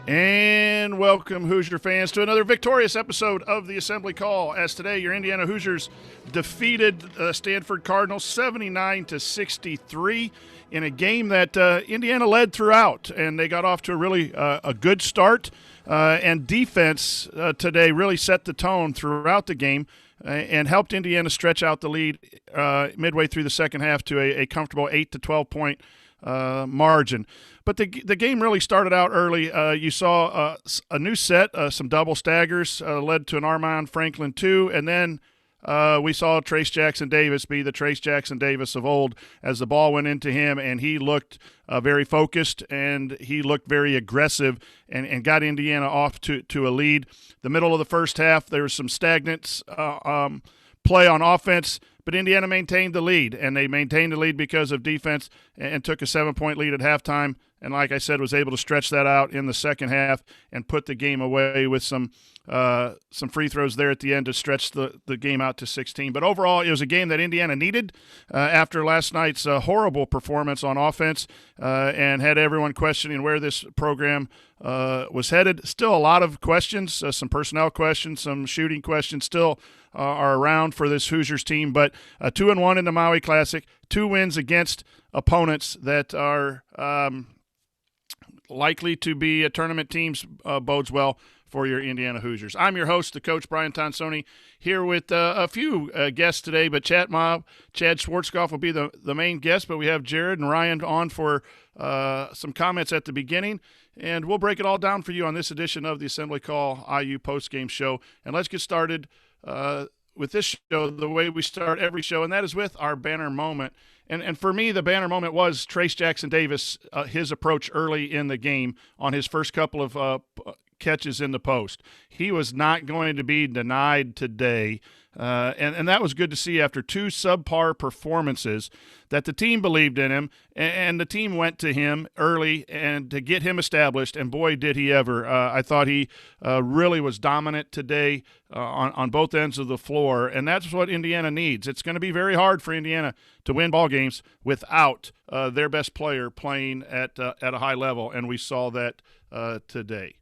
And welcome, Hoosier fans, to another victorious episode of the Assembly Call. As today, your Indiana Hoosiers defeated Stanford Cardinals 79-63 in a game that Indiana led throughout, and they got off to a good start. And defense today really set the tone throughout the game and helped Indiana stretch out the lead midway through the second half to a comfortable 8 to 12 point margin. But the game really started out early. You saw a new set, some double staggers led to an Armaan Franklin 2, and then we saw Trayce Jackson-Davis be the Trayce Jackson-Davis of old as the ball went into him, and he looked very focused and he looked very aggressive and got Indiana off to a lead. The middle of the first half, there was some stagnant play on offense, but Indiana maintained the lead, and they maintained the lead because of defense and took a 7-point lead at halftime. And like I said, was able to stretch that out in the second half and put the game away with some free throws there at the end to stretch the game out to 16. But overall, it was a game that Indiana needed after last night's horrible performance on offense and had everyone questioning where this program was headed. Still a lot of questions, some personnel questions, some shooting questions still are around for this Hoosiers team. But 2-1 in the Maui Classic, 2 wins against opponents that are likely to be tournament teams bodes well for your Indiana Hoosiers. I'm your host, the coach, Brian Tonsoni, here with a few guests today, but Chad Schwarzkopf will be the main guest, but we have Jerod and Ryan on for some comments at the beginning, and we'll break it all down for you on this edition of the Assembly Call IU Postgame Show. And let's get started with this show the way we start every show, and that is with our banner moment. And for me, the banner moment was Trayce Jackson-Davis, his approach early in the game on his first couple of catches in the post. He was not going to be denied today, and that was good to see after 2 subpar performances that the team believed in him, and the team went to him early and to get him established, and boy, did he ever. I thought he really was dominant today on both ends of the floor, and that's what Indiana needs. It's going to be very hard for Indiana to win ball games without their best player playing at a high level, and we saw that today.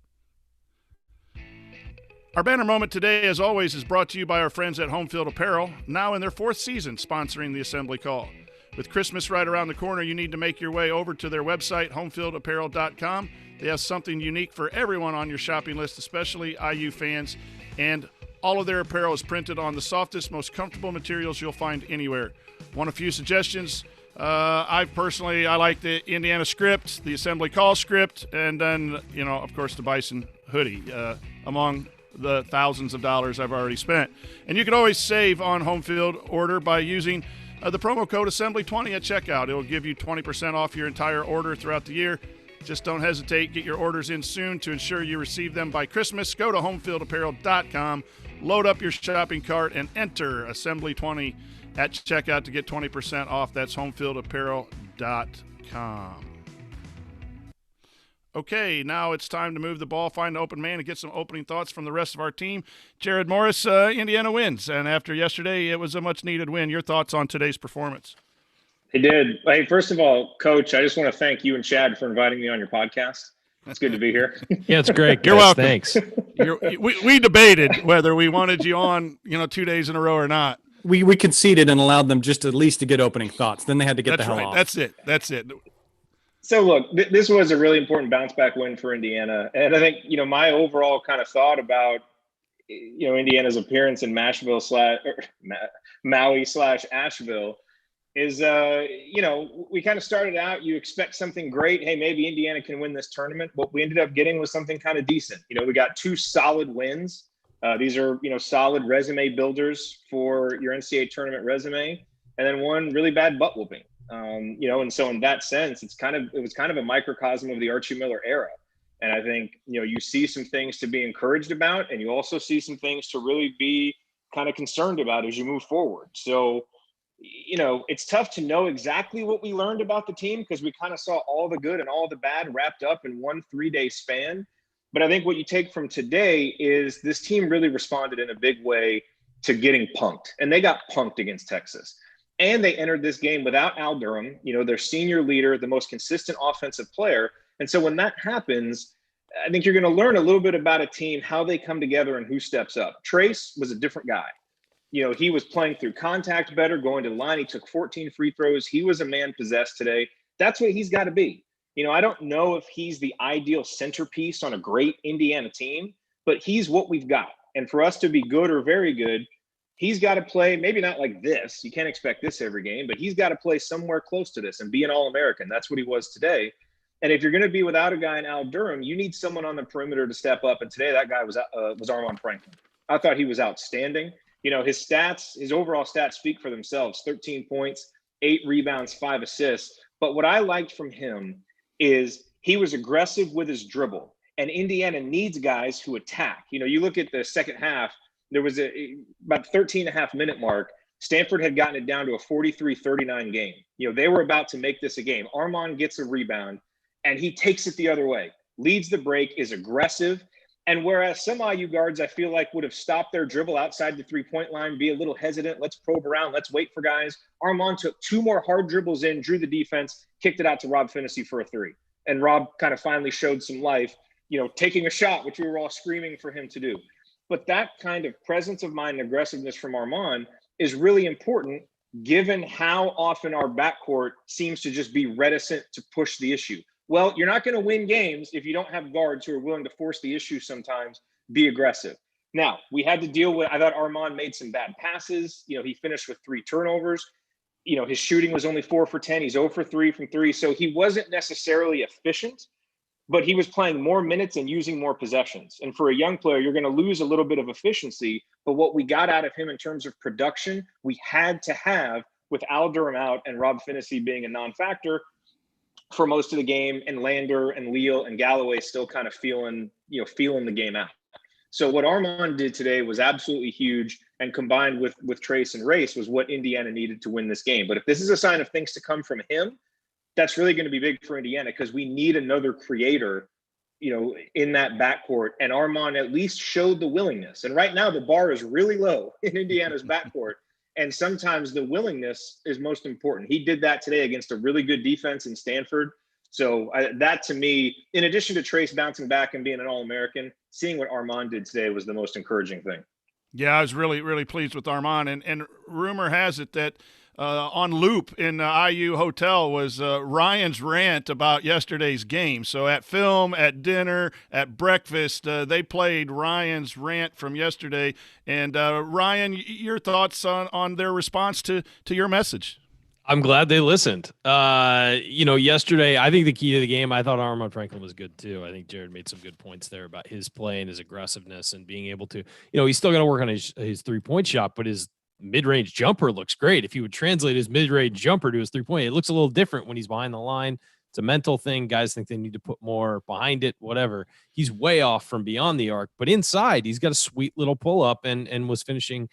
Our banner moment today, as always, is brought to you by our friends at Home Field Apparel, now in their 4th season sponsoring the Assembly Call. With Christmas right around the corner, you need to make your way over to their website, homefieldapparel.com. They have something unique for everyone on your shopping list, especially IU fans, and all of their apparel is printed on the softest, most comfortable materials you'll find anywhere. Want a few suggestions? I like the Indiana script, the Assembly Call script, and then, of course, the Bison hoodie, among the thousands of dollars I've already spent. And you can always save on home field order by using the promo code Assembly20 at checkout. It will give you 20% off your entire order throughout the year. Just don't hesitate. Get your orders in soon to ensure you receive them by Christmas. Go to homefieldapparel.com, load up your shopping cart, and enter Assembly20 at checkout to get 20% off. That's homefieldapparel.com. Okay, now it's time to move the ball, find an open man, and get some opening thoughts from the rest of our team. Jerod Morris, Indiana wins, and after yesterday, it was a much-needed win. Your thoughts on today's performance? It did. Hey, first of all, Coach, I just want to thank you and Chad for inviting me on your podcast. It's good to be here. Yeah, it's great. You're welcome. Thanks. We debated whether we wanted you on, 2 days in a row or not. We conceded and allowed them just at least to get opening thoughts. Then they had to get the hell off. That's it. So, look, this was a really important bounce-back win for Indiana. And I think, my overall kind of thought about, Indiana's appearance in Maui/Asheville is, we kind of started out, you expect something great. Hey, maybe Indiana can win this tournament. What we ended up getting was something kind of decent. We got 2 solid wins. These are, solid resume builders for your NCAA tournament resume. And then 1 really bad butt whooping. And so in that sense, it was kind of a microcosm of the Archie Miller era. And I think, you see some things to be encouraged about, and you also see some things to really be kind of concerned about as you move forward. So, it's tough to know exactly what we learned about the team because we kind of saw all the good and all the bad wrapped up in 1 3-day span. But I think what you take from today is this team really responded in a big way to getting punked, and they got punked against Texas. And they entered this game without Al Durham, their senior leader, the most consistent offensive player. And so when that happens, I think you're going to learn a little bit about a team, how they come together and who steps up. Trayce was a different guy. He was playing through contact better, going to the line. He took 14 free throws. He was a man possessed today. That's what he's got to be. I don't know if he's the ideal centerpiece on a great Indiana team, but he's what we've got. And for us to be good or very good, he's got to play, maybe not like this. You can't expect this every game, but he's got to play somewhere close to this and be an All-American. That's what he was today. And if you're going to be without a guy in Al Durham, you need someone on the perimeter to step up. And today that guy was Armaan Franklin. I thought he was outstanding. His stats, his overall stats speak for themselves. 13 points, 8 rebounds, 5 assists. But what I liked from him is he was aggressive with his dribble. And Indiana needs guys who attack. You look at the second half, there was about 13.5 minute mark. Stanford had gotten it down to a 43-39 game. They were about to make this a game. Armaan gets a rebound, and he takes it the other way, leads the break, is aggressive. And whereas some IU guards, I feel like, would have stopped their dribble outside the three-point line, be a little hesitant, let's probe around, let's wait for guys. Armaan took 2 more hard dribbles in, drew the defense, kicked it out to Rob Finney for a 3. And Rob kind of finally showed some life, taking a shot, which we were all screaming for him to do. But that kind of presence of mind and aggressiveness from Armaan is really important, given how often our backcourt seems to just be reticent to push the issue. Well, you're not going to win games if you don't have guards who are willing to force the issue sometimes, be aggressive. Now, we had to deal with, I thought Armaan made some bad passes. He finished with 3 turnovers. His shooting was only 4 for 10. He's 0 for 3 from 3. So he wasn't necessarily efficient, but he was playing more minutes and using more possessions. And for a young player, you're going to lose a little bit of efficiency. But what we got out of him in terms of production, we had to have with Al Durham out and Rob Finney being a non-factor for most of the game, and Lander and Leal and Galloway still kind of feeling the game out. So what Armaan did today was absolutely huge, and combined with Trayce and Race was what Indiana needed to win this game. But if this is a sign of things to come from him, that's really going to be big for Indiana, because we need another creator, in that backcourt. And Armaan at least showed the willingness. And right now the bar is really low in Indiana's backcourt. And sometimes the willingness is most important. He did that today against a really good defense in Stanford. So that, to me, in addition to Trayce bouncing back and being an All-American, seeing what Armaan did today was the most encouraging thing. Yeah, I was really, really pleased with Armaan. And rumor has it that on loop in the IU hotel was Ryan's rant about yesterday's game. So at film, at dinner, at breakfast, they played Ryan's rant from yesterday. And Ryan, your thoughts on their response to your message? I'm glad they listened. Yesterday, I think the key to the game, I thought Armaan Franklin was good too. I think Jerod made some good points there about his play and his aggressiveness and being able to, he's still going to work on his 3-point shot, but his mid-range jumper looks great. If he would translate his mid-range jumper to his 3-point, it looks a little different when he's behind the line. It's a mental thing. Guys think they need to put more behind it, whatever. He's way off from beyond the arc, but inside he's got a sweet little pull up and was finishing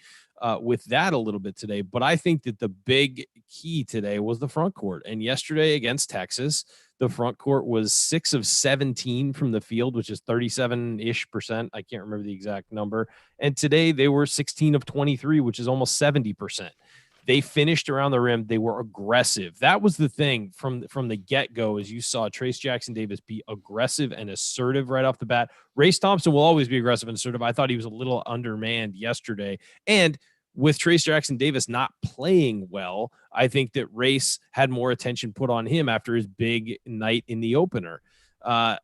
with that a little bit today. But I think that the big key today was the front court. And yesterday against Texas, the front court was 6 of 17 from the field, which is 37-ish%. I can't remember the exact number. And today they were 16 of 23, which is almost 70%. They finished around the rim. They were aggressive. That was the thing from the get-go, as you saw Trayce Jackson-Davis be aggressive and assertive right off the bat. Race Thompson will always be aggressive and assertive. I thought he was a little undermanned yesterday. And with Trayce Jackson-Davis not playing well, I think that Race had more attention put on him after his big night in the opener. I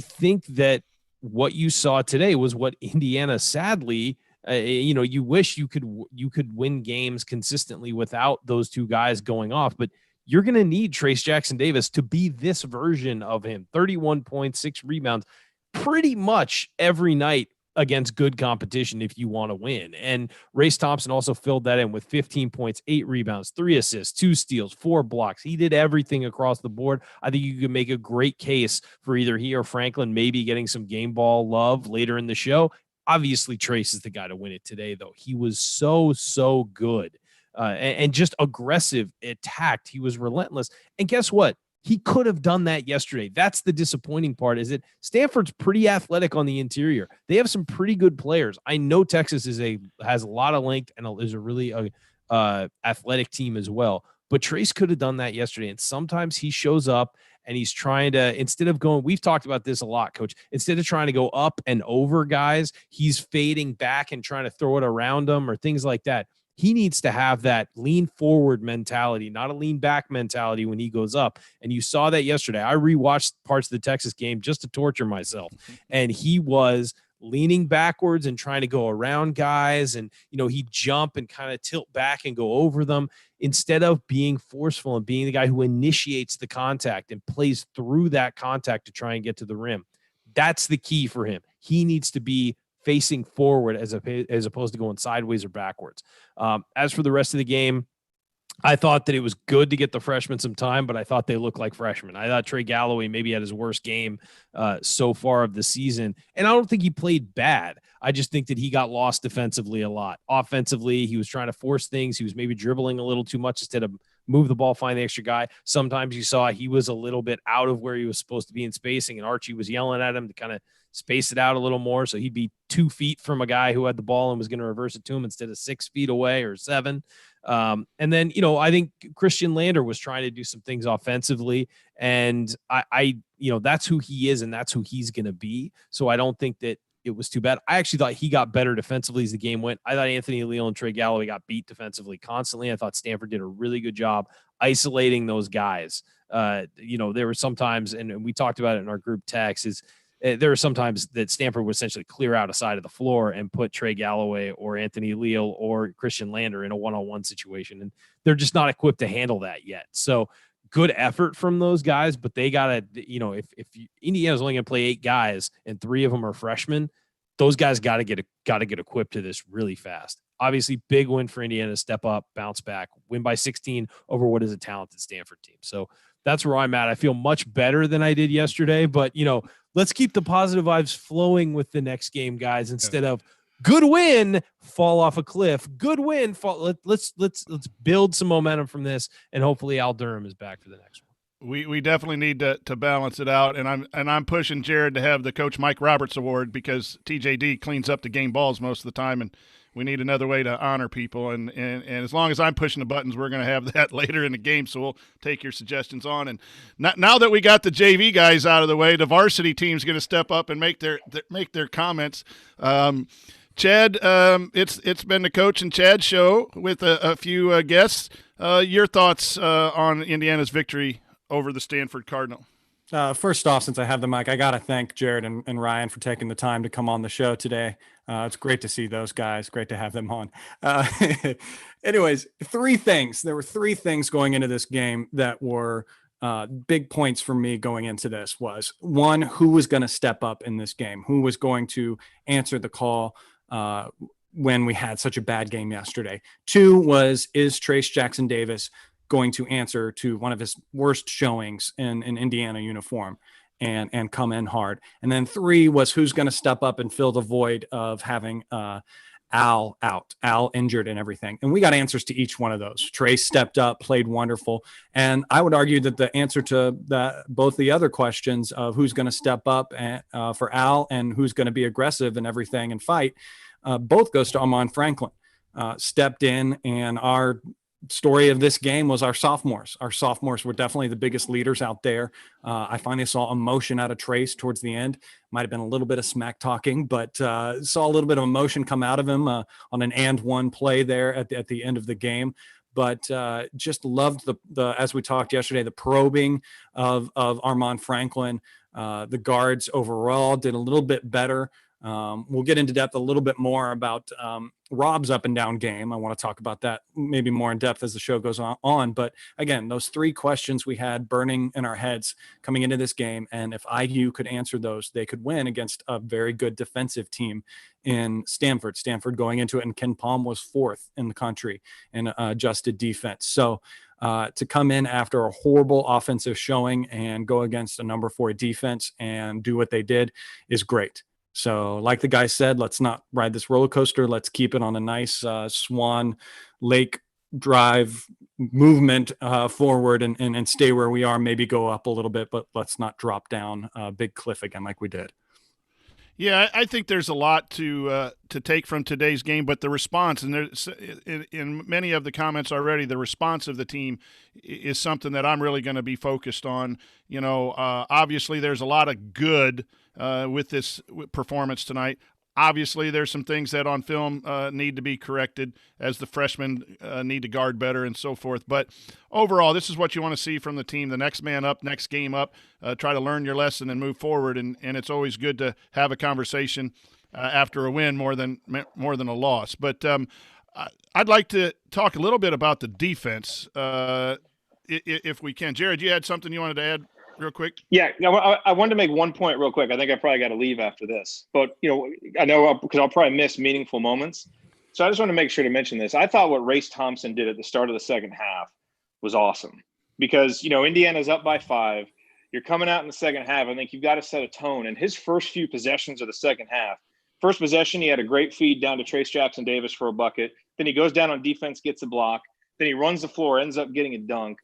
think that what you saw today was what Indiana sadly, you wish you could win games consistently without those two guys going off, but you're going to need Trayce Jackson-Davis to be this version of him. 31 points, 6 rebounds, pretty much every night against good competition if you want to win. And Race Thompson also filled that in with 15 points, 8 rebounds, 3 assists, 2 steals, 4 blocks. He did everything across the board. I think you could make a great case for either he or Franklin maybe getting some game ball love later in the show. Obviously, Trayce is the guy to win it today, though. He was so good and just aggressive, attacked. He was relentless. And guess what? He could have done that yesterday. That's the disappointing part, is that Stanford's pretty athletic on the interior. They have some pretty good players. I know Texas has a lot of length and is a really athletic team as well. But Trayce could have done that yesterday. And sometimes he shows up and he's trying to, instead of going, we've talked about this a lot, Coach, instead of trying to go up and over guys, he's fading back and trying to throw it around them or things like that. He needs to have that lean forward mentality, not a lean back mentality when he goes up. And you saw that yesterday. I rewatched parts of the Texas game just to torture myself. And he was leaning backwards and trying to go around guys. And, he'd jump and kind of tilt back and go over them instead of being forceful and being the guy who initiates the contact and plays through that contact to try and get to the rim. That's the key for him. He needs to be facing forward as opposed to going sideways or backwards. As for the rest of the game, I thought that it was good to get the freshmen some time, but I thought they looked like freshmen. I thought Trey Galloway maybe had his worst game so far of the season, and I don't think he played bad. I just think that he got lost defensively a lot. Offensively, he was trying to force things. He was maybe dribbling a little too much instead of move the ball, find the extra guy. Sometimes you saw he was a little bit out of where he was supposed to be in spacing, and Archie was yelling at him to kind of space it out a little more. So he'd be 2 feet from a guy who had the ball and was going to reverse it to him instead of 6 feet away or 7. And then, I think Christian Lander was trying to do some things offensively, and I that's who he is and that's who he's going to be. So I don't think that it was too bad. I actually thought he got better defensively as the game went. I thought Anthony Leal and Trey Galloway got beat defensively constantly. I thought Stanford did a really good job isolating those guys. There were sometimes, and we talked about it in our group text, there are sometimes that Stanford would essentially clear out a side of the floor and put Trey Galloway or Anthony Leal or Christian Lander in a one-on-one situation. And they're just not equipped to handle that yet. So good effort from those guys, but they got to, if Indiana's only going to play 8 guys and 3 of them are freshmen, those guys got to get equipped to this really fast. Obviously, big win for Indiana, step up, bounce back, win by 16 over what is a talented Stanford team. So that's where I'm at. I feel much better than I did yesterday, but let's keep the positive vibes flowing with the next game, guys, instead of good win, fall off a cliff. Good win, fall. Let's build some momentum from this, and hopefully Al Durham is back for the next one. We definitely need to balance it out, and I'm pushing Jerod to have the Coach Mike Roberts Award because TJD cleans up the game balls most of the time, and we need another way to honor people. And as long as I'm pushing the buttons, we're going to have that later in the game. So we'll take your suggestions on. And now that we got the JV guys out of the way, the varsity team's going to step up and make their comments. Chad, it's been the Coach and Chad show with a few guests. Your thoughts on Indiana's victory over the Stanford Cardinal? First off, since I have the mic, I got to thank Jerod and Ryan for taking the time to come on the show today. It's great to see those guys. Great to have them on. Anyways, 3 things. There were 3 things going into this game that were big points for me going into this. Was 1, who was going to step up in this game? Who was going to answer the call when we had such a bad game yesterday? 2 was, is Trayce Jackson-Davis going to answer to one of his worst showings in an Indiana uniform and come in hard? And then 3 was, who's going to step up and fill the void of having Al out, Al injured and everything. And we got answers to each one of those. Trayce stepped up, played wonderful. And I would argue that the answer to both the other questions of who's going to step up for Al and who's going to be aggressive and everything and fight, both goes to Armaan Franklin. Stepped in, and our story of this game was our sophomores. Our sophomores were definitely the biggest leaders out there. I finally saw emotion out of Trayce towards the end. Might have been a little bit of smack talking, but saw a little bit of emotion come out of him on an and one play there at the end of the game. But just loved the as we talked yesterday, the probing of Armaan Franklin. The guards overall did a little bit better. We'll get into depth a little bit more about Rob's up and down game. I want to talk about that maybe more in depth as the show goes on. But again, those 3 questions we had burning in our heads coming into this game. And if IU could answer those, they could win against a very good defensive team in Stanford. Stanford going into it, and Ken Palm was 4th in the country in adjusted defense. So to come in after a horrible offensive showing and go against a number 4 defense and do what they did is great. So like the guy said, let's not ride this roller coaster. Let's keep it on a nice Swan Lake drive movement forward and stay where we are, maybe go up a little bit, but let's not drop down a big cliff again like we did. Yeah, I think there's a lot to take from today's game, but the response, and there's in many of the comments already, the response of the team is something that I'm really going to be focused on. Obviously there's a lot of good with this performance tonight. Obviously, there's some things that on film need to be corrected as the freshmen need to guard better and so forth. But overall, this is what you want to see from the team. The next man up, next game up, try to learn your lesson and move forward. And it's always good to have a conversation after a win more than a loss. But I'd like to talk a little bit about the defense if we can. Jerod, you had something you wanted to add? Real quick. Yeah, I wanted to make one point real quick. I think I probably got to leave after this, but I know because I'll probably miss meaningful moments. So I just want to make sure to mention this. I thought what Race Thompson did at the start of the second half was awesome because Indiana's up by 5. You're coming out in the second half. I think you've got to set a tone. And his first few possessions of the second half, first possession, he had a great feed down to Trayce Jackson-Davis for a bucket. Then he goes down on defense, gets a block. Then he runs the floor, ends up getting a dunk.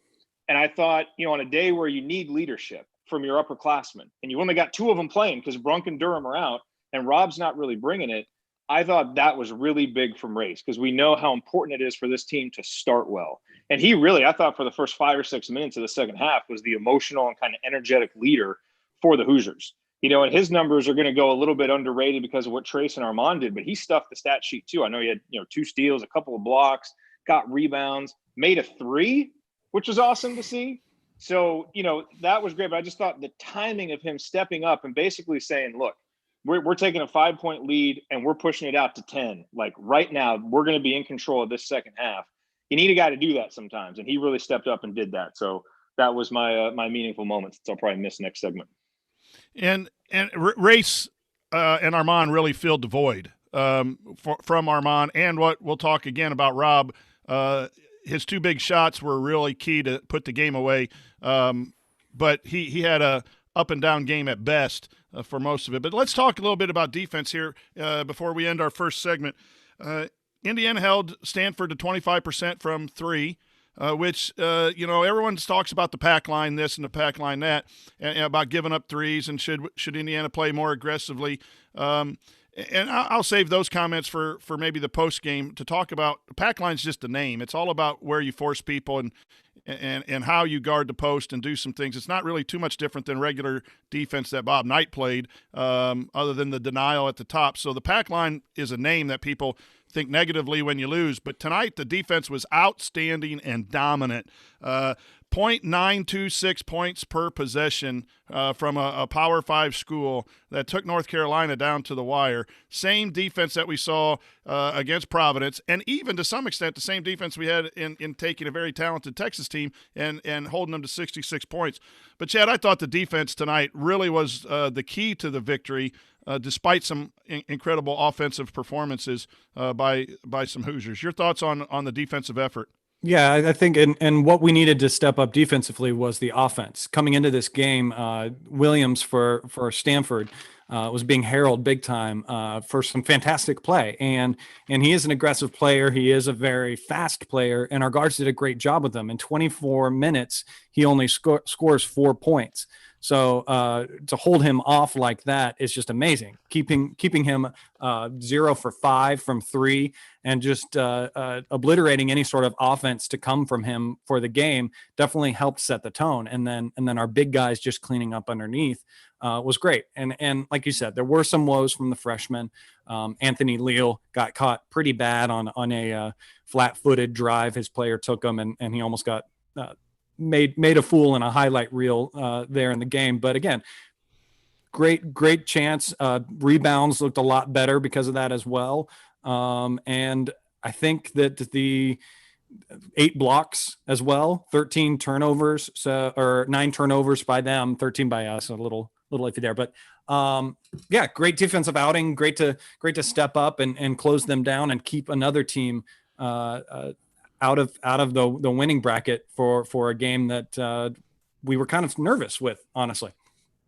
And I thought, on a day where you need leadership from your upperclassmen, and you only got 2 of them playing because Brunk and Durham are out, and Rob's not really bringing it, I thought that was really big from Race because we know how important it is for this team to start well. And he really, I thought for the first 5 or 6 minutes of the second half, was the emotional and kind of energetic leader for the Hoosiers. And his numbers are going to go a little bit underrated because of what Trayce and Armaan did, but he stuffed the stat sheet too. I know he had 2 steals, a couple of blocks, got rebounds, made a 3, which was awesome to see. So, that was great. But I just thought the timing of him stepping up and basically saying, look, we're taking a 5-point lead and we're pushing it out to 10. Like right now, we're going to be in control of this second half. You need a guy to do that sometimes. And he really stepped up and did that. So that was my meaningful moments. So I'll probably miss next segment. And Race and Armaan really filled the void from Armaan. And what we'll talk again about Rob, his 2 big shots were really key to put the game away, but he had a up and down game at best for most of it. But let's talk a little bit about defense here before we end our first segment. Indiana held Stanford to 25% from 3, which everyone talks about the pack line this and the pack line that, and about giving up threes and should Indiana play more aggressively. And I'll save those comments for maybe the post game to talk about. Pack line's just a name. It's all about where you force people and how you guard the post and do some things. It's not really too much different than regular defense that Bob Knight played, other than the denial at the top. So the pack line is a name that people think negatively when you lose. But tonight the defense was outstanding and dominant. 0.926 points per possession from a Power 5 school that took North Carolina down to the wire. Same defense that we saw against Providence, and even to some extent the same defense we had in taking a very talented Texas team and holding them to 66 points. But, Chad, I thought the defense tonight really was the key to the victory, despite some incredible offensive performances by some Hoosiers. Your thoughts on the defensive effort? Yeah, I think and what we needed to step up defensively was the offense. Coming into this game, Williams for Stanford was being heralded big time for some fantastic play. And he is an aggressive player. He is a very fast player, and our guards did a great job with him. In 24 minutes, he only scores 4 points. So to hold him off like that is just amazing. Keeping him 0 for 5 from 3 and just obliterating any sort of offense to come from him for the game definitely helped set the tone. And then our big guys just cleaning up underneath was great. And like you said, there were some woes from the freshmen. Anthony Leal got caught pretty bad on a flat-footed drive. His player took him and he almost got made a fool in a highlight reel there in the game. But again, great chance. Rebounds looked a lot better because of that as well. And I think that the 8 blocks as well, 13 turnovers, or 9 turnovers by them, 13 by us, a little iffy there. But yeah, great defensive outing. Great to step up and close them down and keep another team out of the winning bracket for a game that we were kind of nervous with, honestly.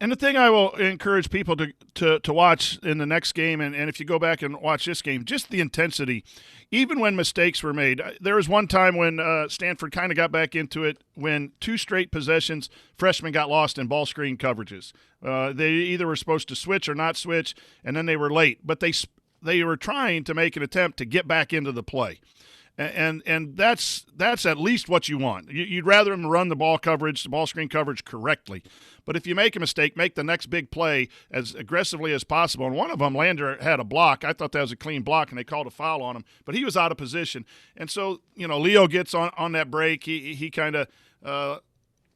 And the thing I will encourage people to watch in the next game, and if you go back and watch this game, just the intensity, even when mistakes were made. There was one time when Stanford kind of got back into it when 2 straight possessions, freshmen got lost in ball screen coverages. They either were supposed to switch or not switch, and then they were late. But they were trying to make an attempt to get back into the play. And that's at least what you want. You'd rather them run the ball screen coverage correctly. But if you make a mistake, make the next big play as aggressively as possible. And one of them, Lander had a block. I thought that was a clean block, and they called a foul on him. But he was out of position. And so, Leo gets on that break. He kind of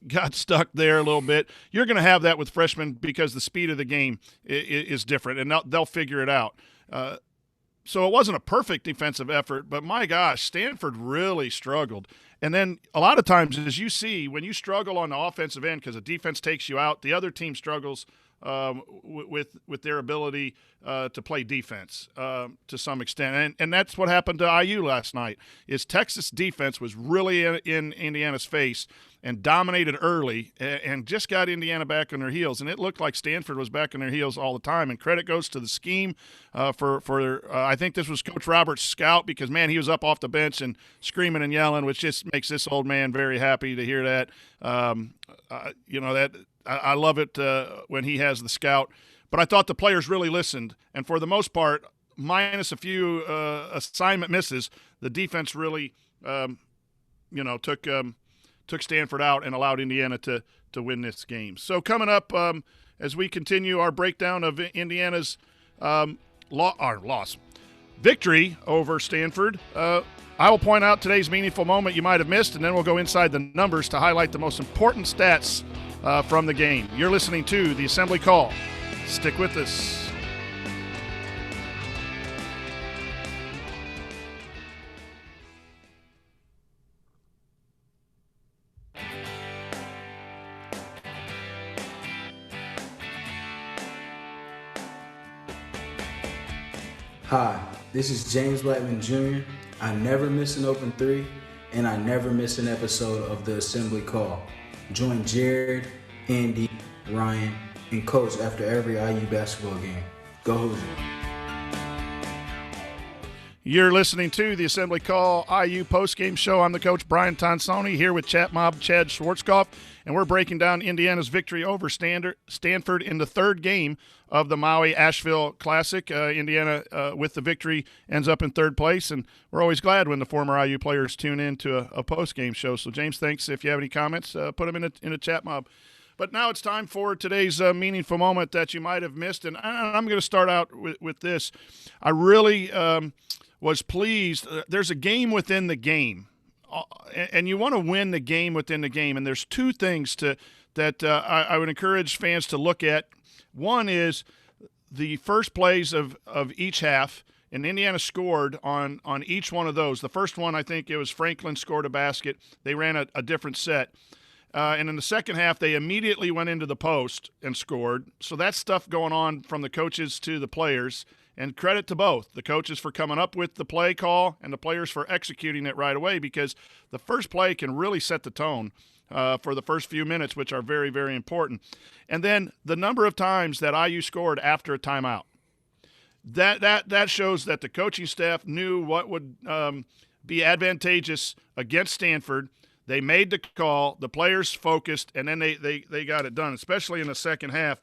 got stuck there a little bit. You're going to have that with freshmen because the speed of the game is different, and they'll figure it out. So it wasn't a perfect defensive effort, but my gosh, Stanford really struggled. And then a lot of times, as you see, when you struggle on the offensive end because the defense takes you out, the other team struggles with their ability to play defense to some extent. And that's what happened to IU last night is Texas defense was really in Indiana's face and dominated early and just got Indiana back on their heels. And it looked like Stanford was back on their heels all the time. And credit goes to the scheme for I think this was Coach Roberts' scout because, man, he was up off the bench and screaming and yelling, which just makes this old man very happy to hear that. I love it when he has the scout. But I thought the players really listened. And for the most part, minus a few assignment misses, the defense really, took Stanford out and allowed Indiana to win this game. So coming up as we continue our breakdown of Indiana's loss, victory over Stanford, I will point out today's meaningful moment you might have missed, and then we'll go inside the numbers to highlight the most important stats from the game. You're listening to the Assembly Call. Stick with us. Hi, this is James Blackman Jr. I never miss an open three, and I never miss an episode of the Assembly Call. Join Jerod, Andy, Ryan, and Coach after every IU basketball game. Go Hoosiers. You're listening to the Assembly Call IU postgame show. I'm the coach, Brian Tonsoni, here with Chat Mob Chad Schwarzkopf, and we're breaking down Indiana's victory over Stanford in the third game of the Maui Asheville Classic. Indiana, with the victory, ends up in third place, and we're always glad when the former IU players tune in to a postgame show. So, James, thanks. If you have any comments, put them in a chat mob. But now it's time for today's meaningful moment that you might have missed, and I'm going to start out with this. I really was pleased. There's a game within the game, and you want to win the game within the game. And there's two things that I would encourage fans to look at. One is the first plays of each half, and Indiana scored on each one of those. The first one, I think it was Franklin scored a basket. They ran a different set. And in the second half, they immediately went into the post and scored. So that's stuff going on from the coaches to the players. And credit to both, the coaches for coming up with the play call and the players for executing it right away, because the first play can really set the tone for the first few minutes, which are very, very important. And then the number of times that IU scored after a timeout. That shows that the coaching staff knew what would be advantageous against Stanford. They made the call, the players focused, and then they got it done, especially in the second half.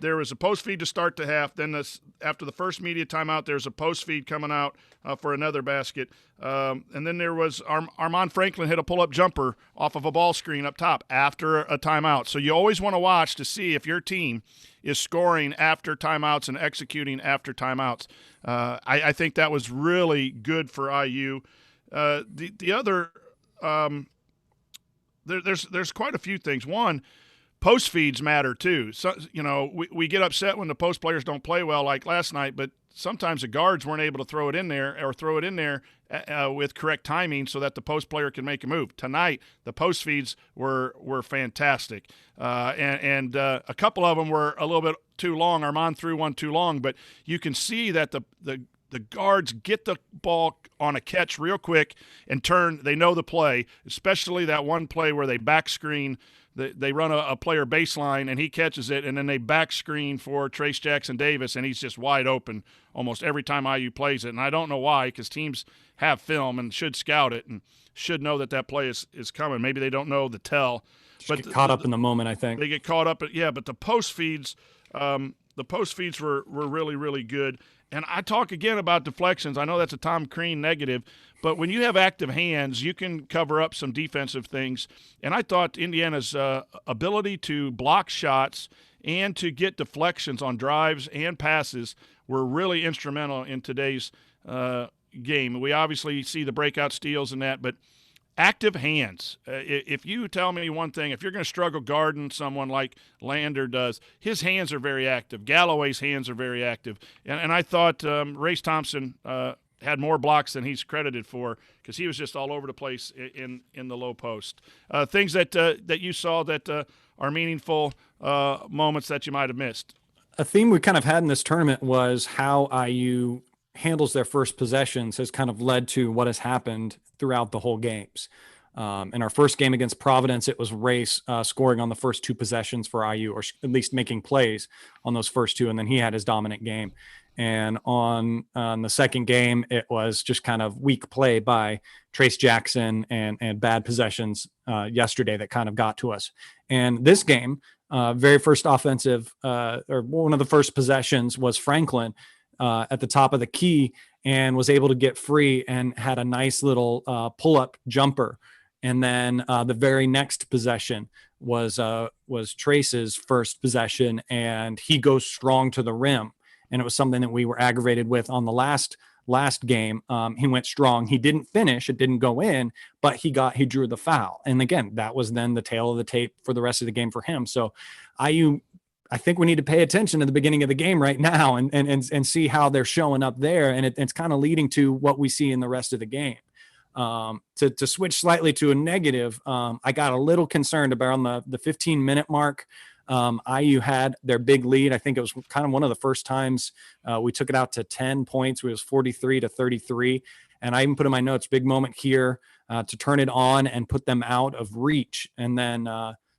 There was a post feed to start the half. Then after the first media timeout, there's a post feed coming out for another basket. And then there was Armaan Franklin hit a pull-up jumper off of a ball screen up top after a timeout. So you always want to watch to see if your team is scoring after timeouts and executing after timeouts. I think that was really good for IU. The other there's quite a few things. One, post feeds matter too. So, we get upset when the post players don't play well like last night, but sometimes the guards weren't able to throw it in there with correct timing so that the post player can make a move. Tonight, the post feeds were fantastic. And a couple of them were a little bit too long. Armaan threw one too long, but you can see that the guards get the ball on a catch real quick and turn. They know the play, especially that one play where they back screen they run a player baseline and he catches it, and then they back screen for Trayce Jackson-Davis, and he's just wide open almost every time IU plays it. And I don't know why, because teams have film and should scout it and should know that play is coming. Maybe they don't know the tell. But get caught up in the moment, I think. They get caught up. But the post feeds were really, really good. And I talk again about deflections. I know that's a Tom Crean negative, but when you have active hands, you can cover up some defensive things. And I thought Indiana's ability to block shots and to get deflections on drives and passes were really instrumental in today's game. We obviously see the breakout steals and that, but active hands. If you tell me one thing, if you're going to struggle guarding someone like Lander does, his hands are very active. Galloway's hands are very active. And I thought Race Thompson had more blocks than he's credited for, because he was just all over the place in the low post. Things that you saw that are meaningful moments that you might have missed. A theme we kind of had in this tournament was how IU handles their first possessions has kind of led to what has happened throughout the whole games. In our first game against Providence, it was Race scoring on the first two possessions for IU, or at least making plays on those first two, and then he had his dominant game. And on the second game, it was just kind of weak play by Trayce Jackson and bad possessions yesterday that kind of got to us. And this game, very first offensive, or one of the first possessions was Franklin at the top of the key, and was able to get free and had a nice little pull-up jumper. And then the very next possession was Trayce's first possession, and he goes strong to the rim. And it was something that we were aggravated with on the last game. He went strong. He didn't finish. It didn't go in, but he drew the foul. And again, that was then the tail of the tape for the rest of the game for him. So I think we need to pay attention to the beginning of the game right now and see how they're showing up there. And it's kind of leading to what we see in the rest of the game. To switch slightly to a negative, I got a little concerned about the 15-minute mark. IU had their big lead. I think it was kind of one of the first times we took it out to 10 points. It was 43-33. And I even put in my notes, big moment here to turn it on and put them out of reach. And then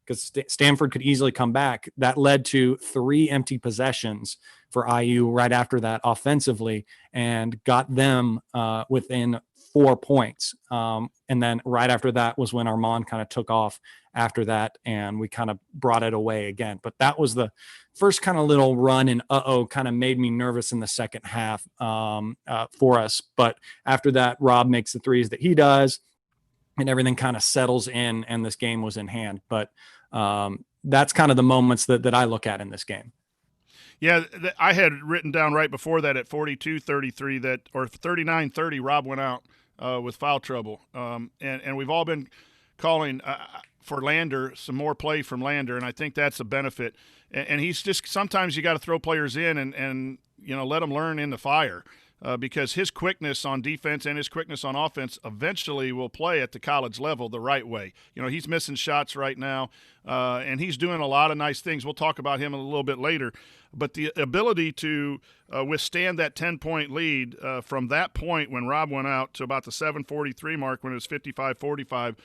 because Stanford could easily come back, that led to 3 empty possessions for IU right after that offensively, and got them within 4 points. And then right after that was when Armaan kind of took off after that, and we kind of brought it away again. But that was the first kind of little run, and kind of made me nervous in the second half for us. But after that, Rob makes the threes that he does, and everything kind of settles in, and this game was in hand. But that's kind of the moments that I look at in this game. Yeah, I had written down right before that at 42-33 or 39-30, Rob went out with foul trouble. And we've all been calling for Lander, some more play from Lander, and I think that's a benefit. And he's just, sometimes you got to throw players in and let them learn in the fire. Because his quickness on defense and his quickness on offense eventually will play at the college level the right way. He's missing shots right now, and he's doing a lot of nice things. We'll talk about him a little bit later. But the ability to withstand that 10-point lead from that point when Rob went out to about the 7:43 mark when it was 55-45,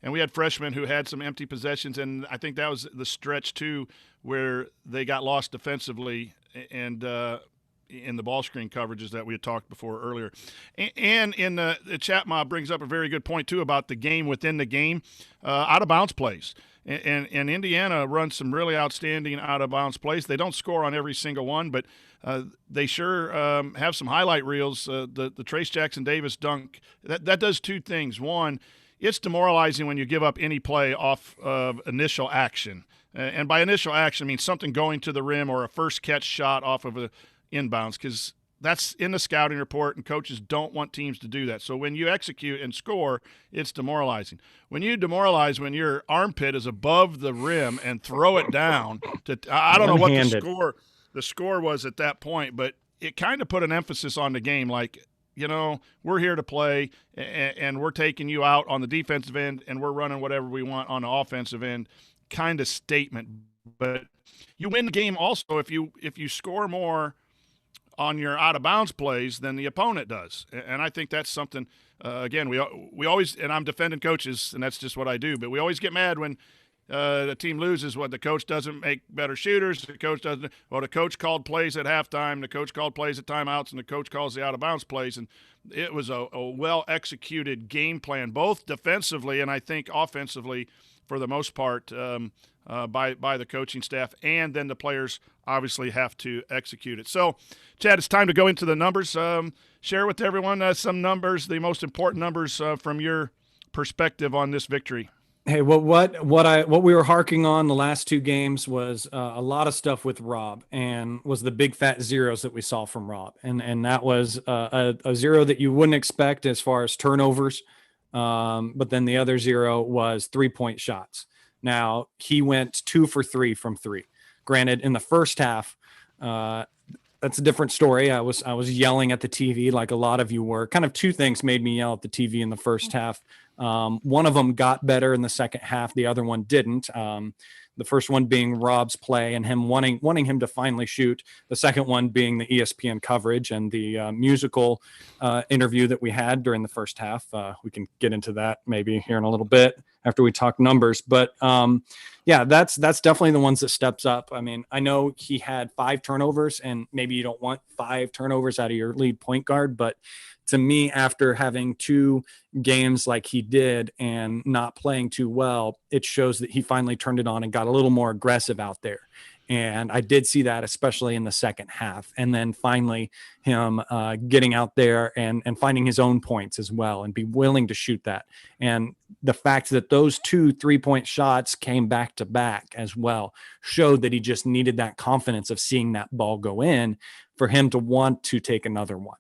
and we had freshmen who had some empty possessions, and I think that was the stretch too where they got lost defensively and in the ball screen coverages that we had talked before earlier. And in the chat mob brings up a very good point too about the game within the game, out of bounds plays. And Indiana runs some really outstanding out of bounds plays. They don't score on every single one, but they sure have some highlight reels. The Trayce Jackson-Davis dunk, that does two things. One, it's demoralizing when you give up any play off of initial action. And by initial action, I mean something going to the rim or a first catch shot off of a inbounds, because that's in the scouting report, and coaches don't want teams to do that. So when you execute and score, it's demoralizing. When you demoralize when your armpit is above the rim and throw it down to, I don't know what the score was at that point, but it kind of put an emphasis on the game, like, we're here to play, and we're taking you out on the defensive end, and we're running whatever we want on the offensive end kind of statement. But you win the game also if you score more on your out-of-bounds plays than the opponent does. And I think that's something, again, we always – and I'm defending coaches, and that's just what I do. But we always get mad when the team loses, what, the coach doesn't make better shooters, the coach doesn't – well, the coach called plays at halftime, the coach called plays at timeouts, and the coach calls the out-of-bounds plays. And it was a well-executed game plan, both defensively and I think offensively for the most part by the coaching staff, and then the players obviously have to execute it. So, Chad, it's time to go into the numbers. Share with everyone some numbers, the most important numbers from your perspective on this victory. Hey, what we were harking on the last two games was a lot of stuff with Rob, and was the big fat zeros that we saw from Rob, and that was a zero that you wouldn't expect as far as turnovers, but then the other zero was 3-point shots. Now he went 2 for 3 from three. Granted, in the first half, that's a different story. I was yelling at the TV like a lot of you were. Kind of two things made me yell at the TV in the first half. One of them got better in the second half. The other one didn't. The first one being Rob's play and him wanting him to finally shoot. The second one being the ESPN coverage and the musical interview that we had during the first half. We can get into that maybe here in a little bit after we talk numbers. But yeah, that's definitely the ones that steps up. I mean, I know he had 5 turnovers, and maybe you don't want 5 turnovers out of your lead point guard, but to me, after having 2 games like he did and not playing too well, it shows that he finally turned it on and got a little more aggressive out there. And I did see that, especially in the second half. And then finally him getting out there and finding his own points as well and be willing to shoot that. And the fact that those 2 3-point shots came back to back as well showed that he just needed that confidence of seeing that ball go in for him to want to take another one.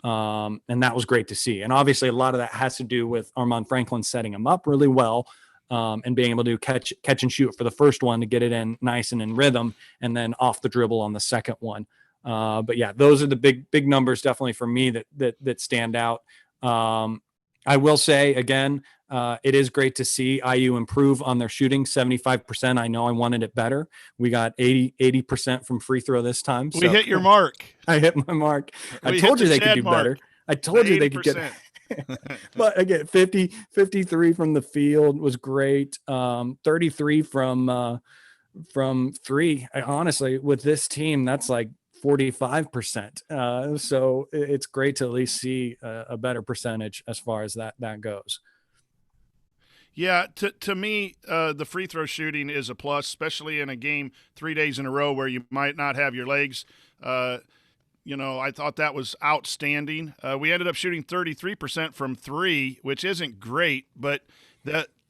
And that was great to see. And obviously a lot of that has to do with Armaan Franklin setting him up really well, and being able to catch and shoot for the first one to get it in nice and in rhythm, and then off the dribble on the second one. But yeah, those are the big numbers definitely for me that stand out. I will say again, it is great to see IU improve on their shooting. 75%. I know I wanted it better. We got 80% from free throw this time. We hit your mark. I hit my mark. I told you they could do better. I told you they could get but again, 53 from the field was great. 33 from three. Honestly, with this team, that's like 45%. So it's great to at least see a better percentage as far as that goes. Yeah, to me, the free throw shooting is a plus, especially in a game 3 days in a row where you might not have your legs. I thought that was outstanding. We ended up shooting 33% from 3, which isn't great, but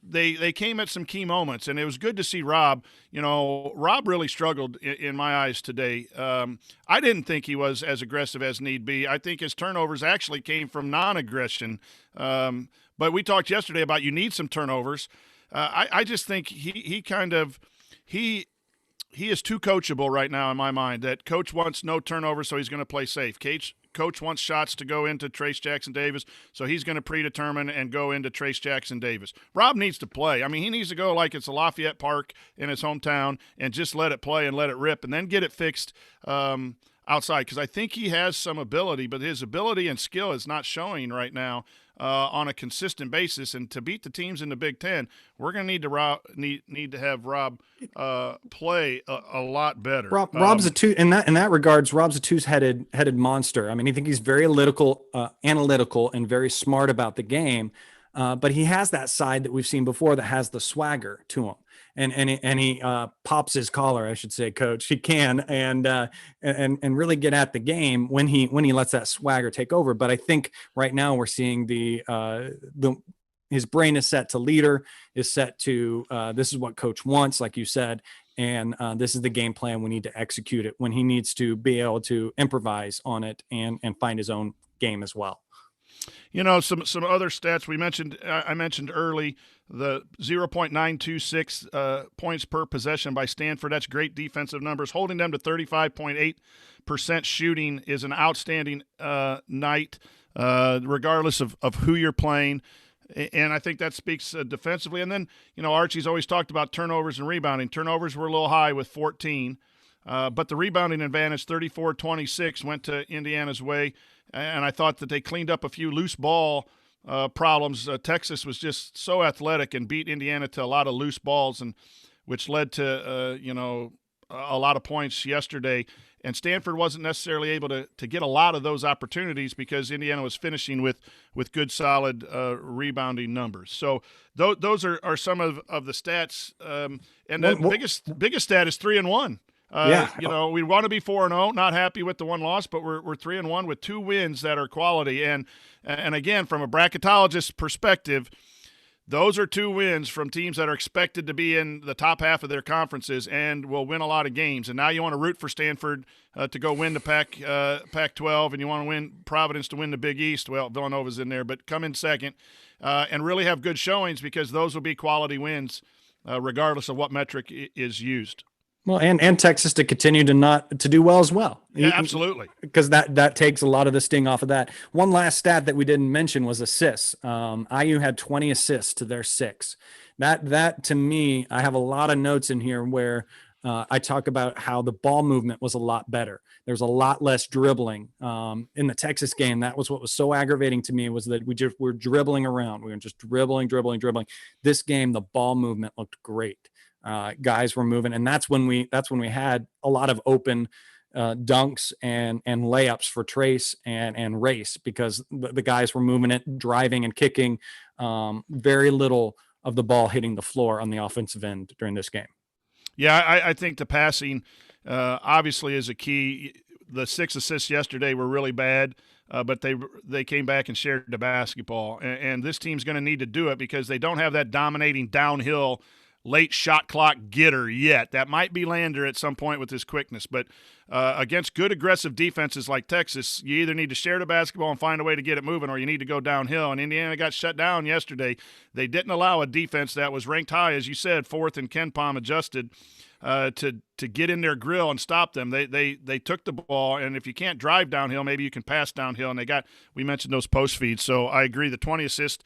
they came at some key moments, and it was good to see Rob. Rob really struggled in my eyes today. I didn't think he was as aggressive as need be. I think his turnovers actually came from non-aggression. But we talked yesterday about you need some turnovers. I just think he is too coachable right now in my mind. That coach wants no turnovers, so he's going to play safe. Coach wants shots to go into Trayce Jackson-Davis, so he's going to predetermine and go into Trayce Jackson-Davis. Rob needs to play. I mean, he needs to go like it's a Lafayette Park in his hometown and just let it play and let it rip and then get it fixed outside, because I think he has some ability, but his ability and skill is not showing right now on a consistent basis. And to beat the teams in the Big Ten, we're going to need to have Rob play a lot better. Rob's a two in that regards. Rob's a two-headed monster. I mean, I think he's very analytical and very smart about the game, but he has that side that we've seen before that has the swagger to him. And he pops his collar, I should say, Coach. He can and really get at the game when he lets that swagger take over. But I think right now we're seeing his brain is set to leader, is set to this is what Coach wants, like you said, and this is the game plan. We need to execute it when he needs to be able to improvise on it and find his own game as well. Some other stats I mentioned early, the 0.926 points per possession by Stanford. That's great defensive numbers. Holding them to 35.8% shooting is an outstanding night, regardless of who you're playing. And I think that speaks defensively. And then, Archie's always talked about turnovers and rebounding. Turnovers were a little high with 14, but the rebounding advantage, 34-26, went to Indiana's way. And I thought that they cleaned up a few loose ball problems. Texas was just so athletic and beat Indiana to a lot of loose balls, and which led to a lot of points yesterday. And Stanford wasn't necessarily able to get a lot of those opportunities because Indiana was finishing with good, solid rebounding numbers. So those are some of the stats. And the biggest stat is 3-1. We want to be 4-0. Not happy with the one loss, but we're 3-1 with 2 wins that are quality. And again, from a bracketologist perspective, those are 2 wins from teams that are expected to be in the top half of their conferences and will win a lot of games. And now you want to root for Stanford to go win the Pac-12, and you want to win Providence to win the Big East. Well, Villanova's in there, but come in second and really have good showings because those will be quality wins regardless of what metric is used. Well, and Texas to continue to do well as well. Yeah, absolutely. Because that takes a lot of the sting off of that. One last stat that we didn't mention was assists. IU had 20 assists to their 6. That to me, I have a lot of notes in here where I talk about how the ball movement was a lot better. There's a lot less dribbling. In the Texas game, that was what was so aggravating to me, was that we're dribbling around. We were just dribbling. This game, the ball movement looked great. Guys were moving, and that's when we had a lot of open dunks and layups for Trayce and Race, because the guys were moving it, driving and kicking. Very little of the ball hitting the floor on the offensive end during this game. Yeah, I think the passing obviously is a key. The 6 assists yesterday were really bad, but they came back and shared the basketball, and this team's going to need to do it because they don't have that dominating downhill late shot clock getter yet. That might be Lander at some point with his quickness, but against good aggressive defenses like Texas, you either need to share the basketball and find a way to get it moving, or you need to go downhill. And Indiana got shut down yesterday. They didn't allow a defense that was ranked high, as you said, 4th in KenPom adjusted, to get in their grill and stop them. They took the ball, and if you can't drive downhill, maybe you can pass downhill. And we mentioned those post feeds. So I agree, the 20 assist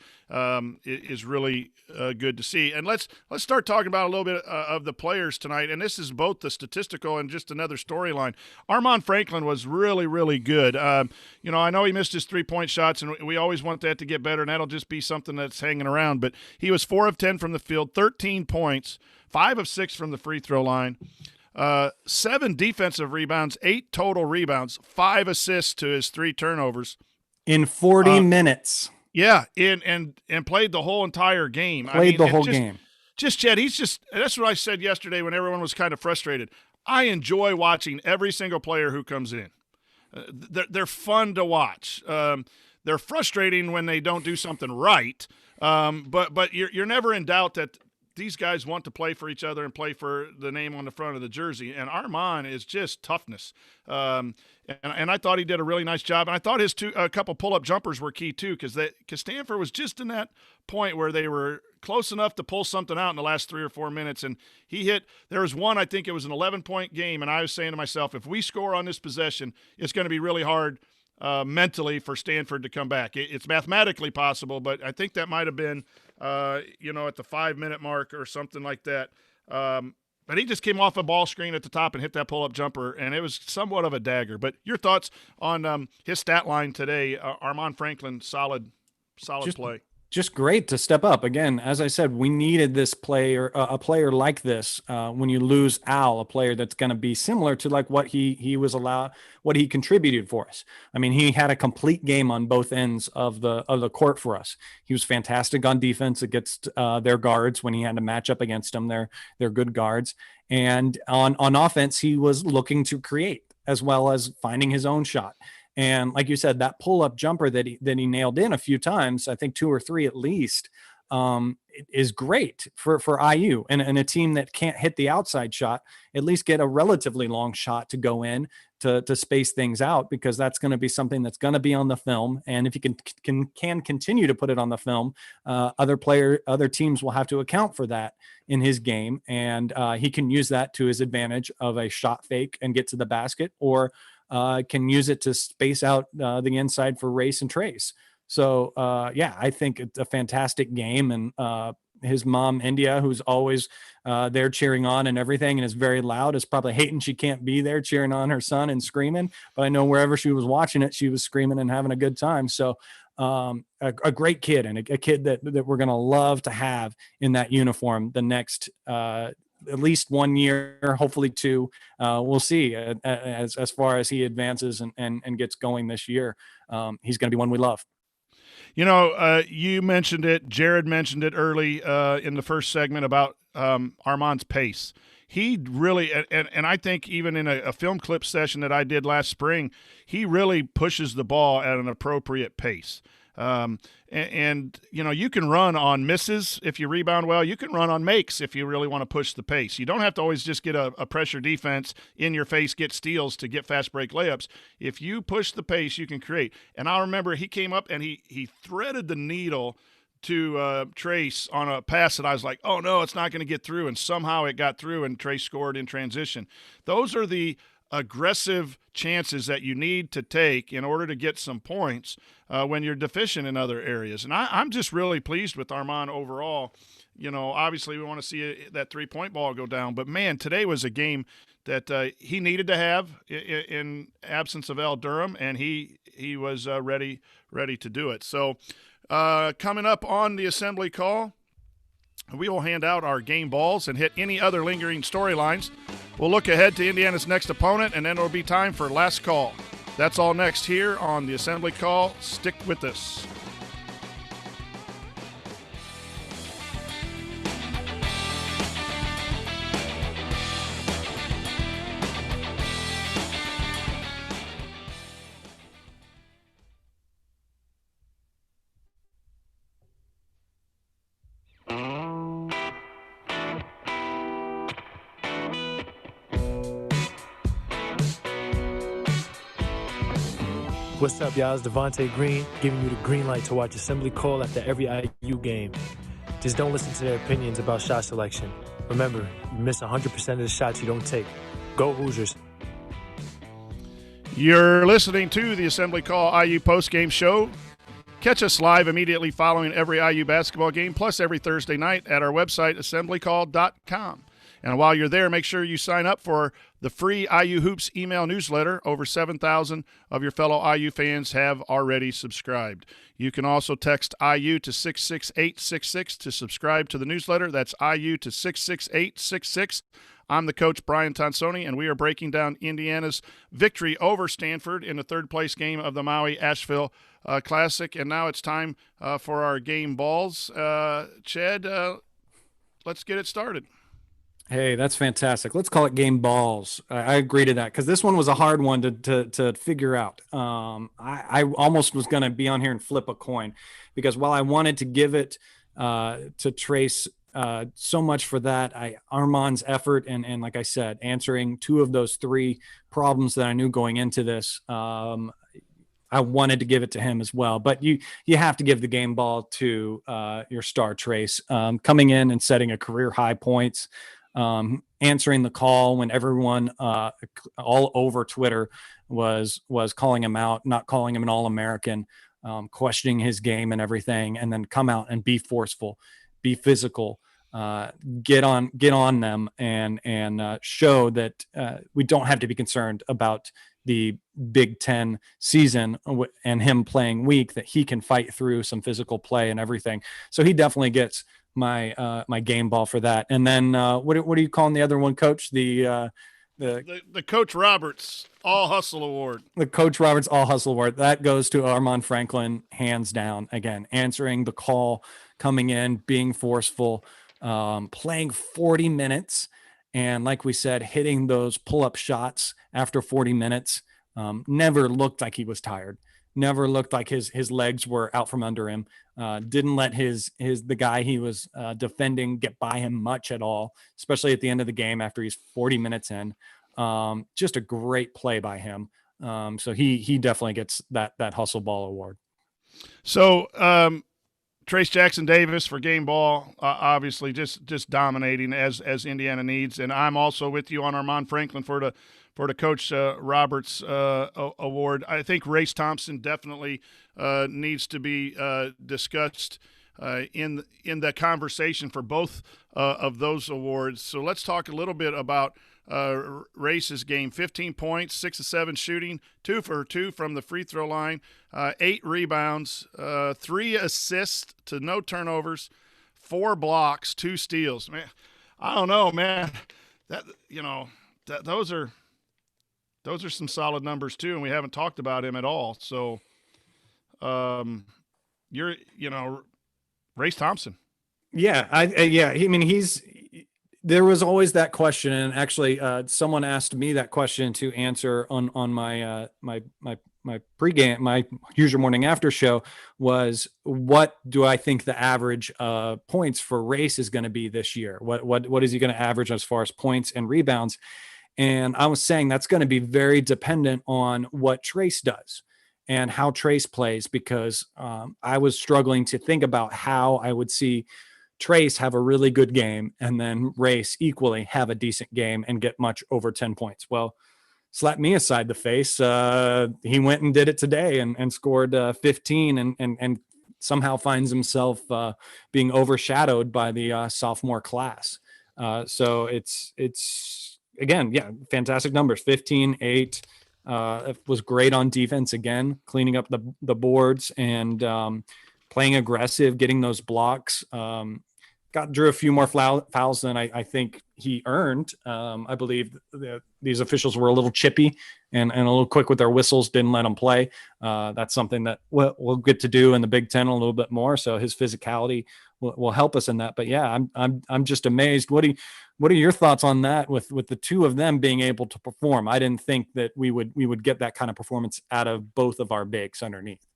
is really good to see. And let's start talking about a little bit of the players tonight. And this is both the statistical and just another storyline. Armaan Franklin was really, really good. I know he missed his 3-point shots, and we always want that to get better, and that'll just be something that's hanging around. But he was 4 of 10 from the field, 13 points, 5 of 6 from the free throw line, 7 defensive rebounds, 8 total rebounds, 5 assists to his 3 turnovers. In 40 minutes. Yeah, and played the whole entire game. Game. Just Chet, that's what I said yesterday when everyone was kind of frustrated. I enjoy watching every single player who comes in. They're fun to watch. They're frustrating when they don't do something right, but you're never in doubt that these guys want to play for each other and play for the name on the front of the jersey. And Armaan is just toughness. And I thought he did a really nice job. And I thought his a couple pull-up jumpers were key too, because Stanford was just in that point where they were close enough to pull something out in the last 3 or 4 minutes. And he hit – there was one, I think it was an 11-point game, and I was saying to myself, if we score on this possession, it's going to be really hard mentally for Stanford to come back. It's mathematically possible, but I think that might have been at the 5-minute mark or something like that. But he just came off a ball screen at the top and hit that pull-up jumper, and it was somewhat of a dagger. But your thoughts on his stat line today? Armaan Franklin, solid play. Just great to step up. Again, as I said, we needed this player, a player like this. When you lose Al, a player that's going to be similar to like what he was allowed, what he contributed for us. I mean, he had a complete game on both ends of the court for us. He was fantastic on defense against their guards when he had to match up against them. They're good guards. And on offense, he was looking to create as well as finding his own shot. And like you said, that pull-up jumper that he nailed in a few times, I think 2 or 3 at least, is great for IU. And a team that can't hit the outside shot, at least get a relatively long shot to go in to space things out, because that's going to be something that's going to be on the film. And if you can continue to put it on the film, other teams will have to account for that in his game. And he can use that to his advantage of a shot fake and get to the basket, or can use it to space out the inside for Race and Trayce. So, I think it's a fantastic game. And his mom, India, who's always there cheering on and everything and is very loud, is probably hating she can't be there cheering on her son and screaming. But I know wherever she was watching it, she was screaming and having a good time. So, a great kid and a kid that we're going to love to have in that uniform the next at least 1 year, hopefully 2. We'll see as far as he advances and gets going this year. He's going to be one we love. You mentioned it. Jerod mentioned it early in the first segment about Armaan's pace. He really, and I think even in a film clip session that I did last spring, he really pushes the ball at an appropriate pace. You can run on misses if you rebound well. You can run on makes if you really want to push the pace. You don't have to always just get a pressure defense in your face, get steals to get fast break layups. If you push the pace, you can create. And I remember he came up and he threaded the needle to Trayce on a pass that I was like, oh, no, it's not going to get through. And somehow it got through, and Trayce scored in transition. Those are the aggressive chances that you need to take in order to get some points when you're deficient in other areas. And I'm just really pleased with Armaan overall. Obviously we want to see that three-point ball go down. But, man, today was a game that he needed to have in absence of Al Durham, and he was ready to do it. So, coming up on the assembly call, we will hand out our game balls and hit any other lingering storylines. We'll look ahead to Indiana's next opponent, and then it'll be time for last call. That's all next here on the assembly call. Stick with us. What's up, y'all? It's Devontae Green giving you the green light to watch Assembly Call after every IU game. Just don't listen to their opinions about shot selection. Remember, you miss 100% of the shots you don't take. Go Hoosiers. You're listening to the Assembly Call IU postgame show. Catch us live immediately following every IU basketball game, plus every Thursday night at our website, assemblycall.com. And while you're there, make sure you sign up for the free IU Hoops email newsletter. Over 7,000 of your fellow IU fans have already subscribed. You can also text IU to 66866 to subscribe to the newsletter. That's IU to 66866. I'm the coach, Brian Tonsoni, and we are breaking down Indiana's victory over Stanford in the third-place game of the Maui-Asheville Classic. And now it's time for our game balls. Chad, let's get it started. Hey, that's fantastic. Let's call it game balls. I agree to that because this one was a hard one to figure out. I almost was going to be on here and flip a coin because while I wanted to give it to Trayce so much for that, Armaan's effort and like I said, answering 2 of those 3 problems that I knew going into this, I wanted to give it to him as well. But you have to give the game ball to your star Trayce, coming in and setting a career high points. Answering the call when everyone all over Twitter was calling him out, not calling him an All-American, questioning his game and everything, and then come out and be forceful, be physical, get on them and show that we don't have to be concerned about the Big Ten season and him playing weak, that he can fight through some physical play and everything. So he definitely gets my game ball for that. And then what are you calling the other one, Coach? The Coach Roberts All Hustle Award. The Coach Roberts All Hustle Award. That goes to Armaan Franklin, hands down. Again, answering the call, coming in, being forceful, playing 40 minutes. And like we said, hitting those pull-up shots after 40 minutes. Never looked like he was tired. Never looked like his legs were out from under him. Didn't let the guy he was defending get by him much at all, especially at the end of the game after he's 40 minutes in. Just a great play by him. So he definitely gets that hustle ball award. So Trayce Jackson-Davis for game ball, obviously just dominating as Indiana needs. And I'm also with you on Armaan Franklin for the Coach Roberts award. I think Race Thompson definitely needs to be discussed in the conversation for both of those awards. So let's talk a little bit about Race's game. 15 points, 6 of 7 shooting, 2 for 2 from the free throw line, 8 rebounds, 3 assists to no turnovers, 4 blocks, 2 steals. Man, I don't know, man. Those are some solid numbers too, and we haven't talked about him at all. So, Race Thompson. Yeah, I mean, there was always that question, and actually, someone asked me that question to answer on my my pregame, my Hoosier Morning After show, was what do I think the average points for Race is going to be this year? What is he going to average as far as points and rebounds? And I was saying that's going to be very dependent on what Trayce does and how Trayce plays, because I was struggling to think about how I would see Trayce have a really good game and then Race equally have a decent game and get much over 10 points. Well, slap me aside the face. He went and did it today and scored 15 and somehow finds himself being overshadowed by the sophomore class. So it's again, yeah, fantastic numbers. 15, 8. It was great on defense again, cleaning up the boards and playing aggressive, getting those blocks. Drew a few more fouls than I think he earned. I believe these officials were a little chippy and a little quick with their whistles, didn't let him play. That's something that we'll get to do in the Big Ten a little bit more. So his physicality will help us in that. But yeah, I'm just amazed. What are your thoughts on that with the two of them being able to perform? I didn't think that we would get that kind of performance out of both of our bigs underneath.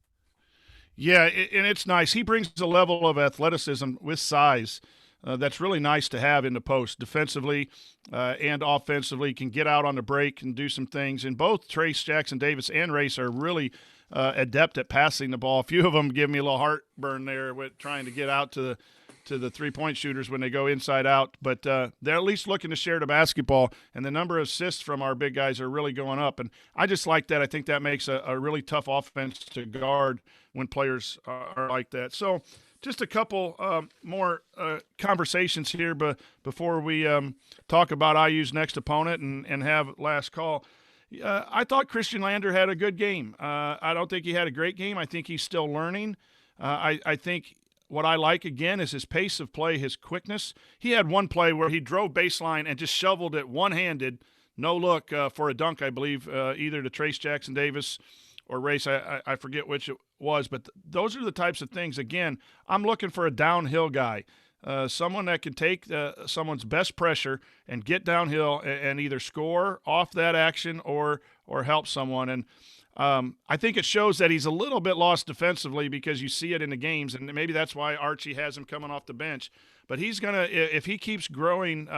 Yeah, and it's nice. He brings a level of athleticism with size that's really nice to have in the post, defensively and offensively. Can get out on the break and do some things. And both Trayce Jackson-Davis and Race are really adept at passing the ball. A few of them give me a little heartburn there with trying to get out to the three-point shooters when they go inside out. But they're at least looking to share the basketball, and the number of assists from our big guys are really going up. And I just like that. I think that makes a really tough offense to guard when players are like that. So just a couple more conversations here before we talk about IU's next opponent and have last call. I thought Christian Lander had a good game. I don't think he had a great game. I think he's still learning. I think what I like, again, is his pace of play, his quickness. He had one play where he drove baseline and just shoveled it one-handed, no look, for a dunk, I believe, either to Trayce Jackson-Davis or Race. I forget which it was, but those are the types of things. Again, I'm looking for a downhill guy, someone that can take someone's best pressure and get downhill and either score off that action or help someone. And I think it shows that he's a little bit lost defensively because you see it in the games, and maybe that's why Archie has him coming off the bench. But he's going to, if he keeps growing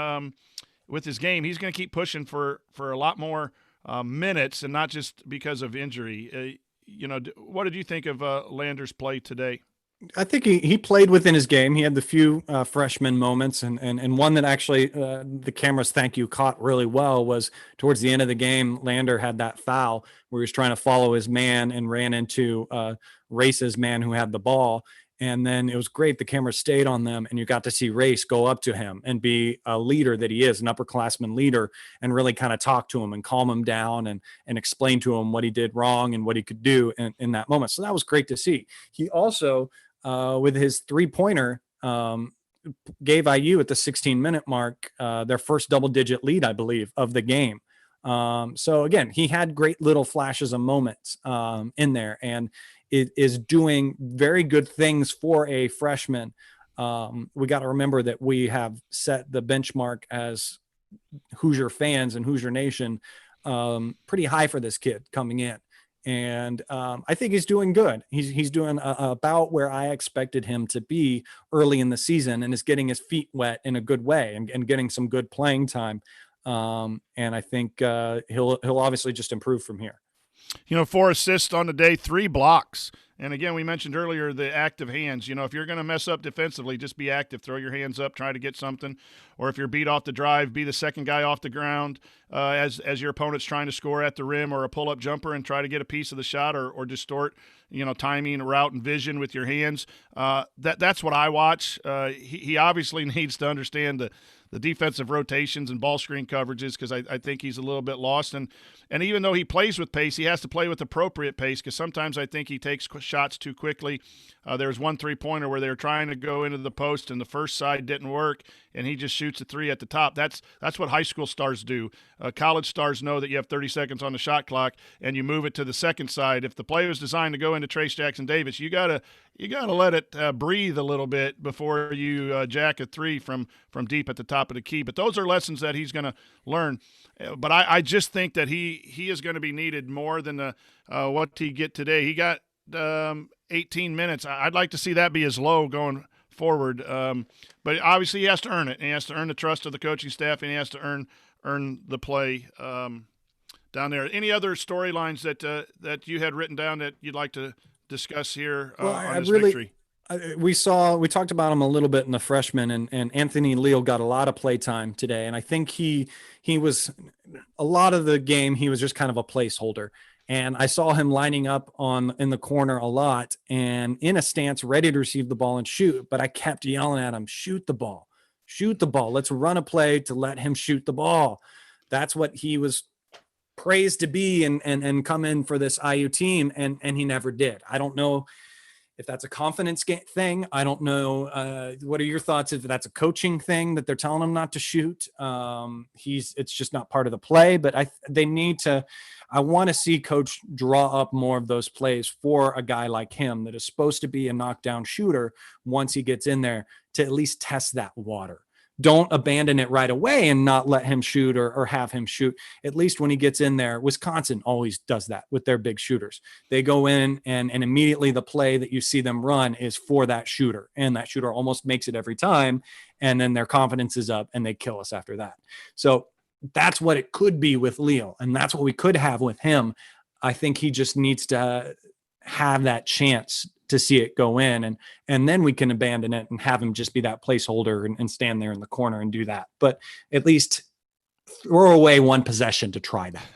with his game, he's going to keep pushing for a lot more minutes, and not just because of injury. What did you think of Lander's play today? I think he played within his game. He had the few freshman moments, and one that actually the camera's thank you caught really well was towards the end of the game. Lander had that foul where he was trying to follow his man and ran into Race's man who had the ball. And then it was great. The camera stayed on them, and you got to see Race go up to him and be a leader that he is, an upperclassman leader, and really kind of talk to him and calm him down and explain to him what he did wrong and what he could do in that moment. So that was great to see. He also, with his three-pointer, gave IU at the 16-minute mark their first double-digit lead, I believe, of the game. So again, he had great little flashes of moments in there, and it is doing very good things for a freshman. We got to remember that we have set the benchmark as Hoosier fans and Hoosier Nation pretty high for this kid coming in. And I think he's doing good. He's doing about where I expected him to be early in the season, and is getting his feet wet in a good way and getting some good playing time. And I think he'll obviously just improve from here. 4 assists on the day, 3 blocks. And again, we mentioned earlier the active hands. If you're going to mess up defensively, just be active. Throw your hands up, try to get something. Or if you're beat off the drive, be the second guy off the ground as your opponent's trying to score at the rim, or a pull-up jumper, and try to get a piece of the shot, or distort, timing, route, and vision with your hands. That's what I watch. He obviously needs to understand the defensive rotations and ball screen coverages, because I think he's a little bit lost. And even though he plays with pace, he has to play with appropriate pace, because sometimes I think he takes shots too quickly. There was one three-pointer where they were trying to go into the post and the first side didn't work, and he just shoots a three at the top. That's what high school stars do. College stars know that you have 30 seconds on the shot clock and you move it to the second side. If the play was designed to go into Trayce Jackson-Davis, you gotta let it breathe a little bit before you jack a three from deep at the top of the key. But those are lessons that he's going to learn. But I just think that he is going to be needed more than what he get today. He got 18 minutes. I'd like to see that be his low going forward. But obviously he has to earn it. And he has to earn the trust of the coaching staff, and he has to earn the play down there. Any other storylines that you had written down that you'd like to discuss here on this victory? We talked about him a little bit in the freshman, and Anthony Leal got a lot of play time today. And I think he was a lot of the game, he was just kind of a placeholder. And I saw him lining up in the corner a lot and in a stance, ready to receive the ball and shoot. But I kept yelling at him, shoot the ball. Let's run a play to let him shoot the ball. That's what he was praised to be and come in for this IU team. And he never did. I don't know if that's a confidence thing. I don't know. What are your thoughts if that's a coaching thing that they're telling him not to shoot? It's just not part of the play, but I want to see coach draw up more of those plays for a guy like him that is supposed to be a knockdown shooter once he gets in there to at least test that water. Don't abandon it right away and not let him shoot or have him shoot. At least when he gets in there, Wisconsin always does that with their big shooters. They go in and immediately the play that you see them run is for that shooter. And that shooter almost makes it every time. And then their confidence is up and they kill us after that. So that's what it could be with Leo. And that's what we could have with him. I think he just needs to have that chance to see it go in, and then we can abandon it and have him just be that placeholder and stand there in the corner and do that. But at least throw away one possession to try that.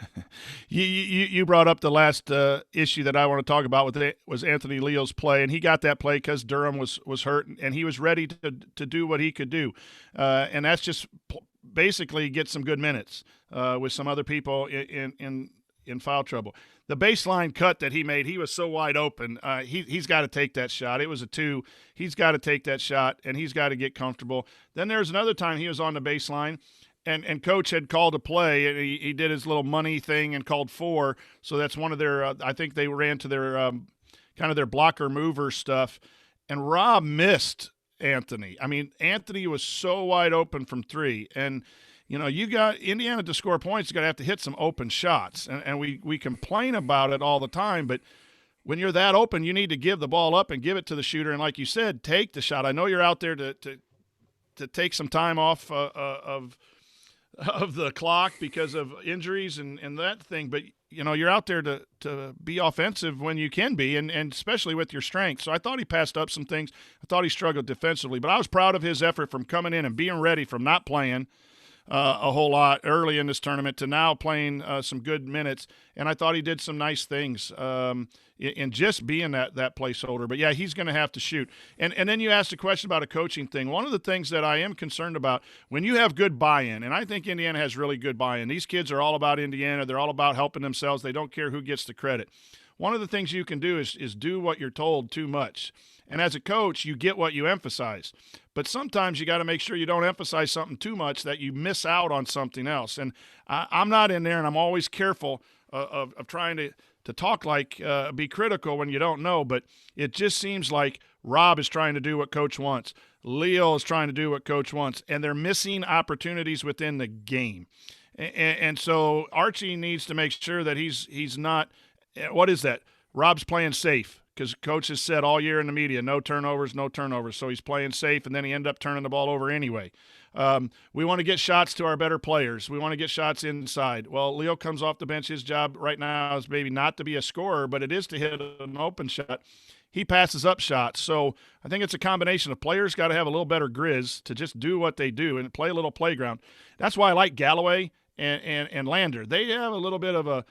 You brought up the last issue that I want to talk about was Anthony Leo's play, and he got that play because Durham was hurt, and he was ready to do what he could do, and that's just basically get some good minutes with some other people in foul trouble. The baseline cut that he made, he was so wide open. He's got to take that shot. It was a 2. He's got to take that shot, and he's got to get comfortable. Then there's another time he was on the baseline, and coach had called a play, and he did his little money thing and called 4. So that's one of their I think they ran to their kind of their blocker mover stuff, and Rob missed Anthony. I mean, Anthony was so wide open from 3, and you got Indiana to score points, you got to have to hit some open shots. And we complain about it all the time, but when you're that open, you need to give the ball up and give it to the shooter. And like you said, take the shot. I know you're out there to take some time off of the clock because of injuries and that thing, but you're out there to be offensive when you can be, and especially with your strength. So I thought he passed up some things. I thought he struggled defensively, but I was proud of his effort from coming in and being ready from not playing a whole lot early in this tournament to now playing some good minutes. And I thought he did some nice things in just being that placeholder. But, yeah, he's going to have to shoot. And then you asked a question about a coaching thing. One of the things that I am concerned about, when you have good buy-in, and I think Indiana has really good buy-in. These kids are all about Indiana. They're all about helping themselves. They don't care who gets the credit. One of the things you can do is do what you're told too much. And as a coach, you get what you emphasize. But sometimes you got to make sure you don't emphasize something too much that you miss out on something else. And I'm not in there, and I'm always careful of trying to talk like be critical when you don't know. But it just seems like Rob is trying to do what Coach wants. Leo is trying to do what Coach wants. And they're missing opportunities within the game. And so Archie needs to make sure that he's not – what is that? Rob's playing safe. Because Coach has said all year in the media, no turnovers. So he's playing safe, and then he ended up turning the ball over anyway. We want to get shots to our better players. We want to get shots inside. Well, Leo comes off the bench. His job right now is maybe not to be a scorer, but it is to hit an open shot. He passes up shots. So I think it's a combination of players got to have a little better grizz to just do what they do and play a little playground. That's why I like Galloway and Lander. They have a little bit of a,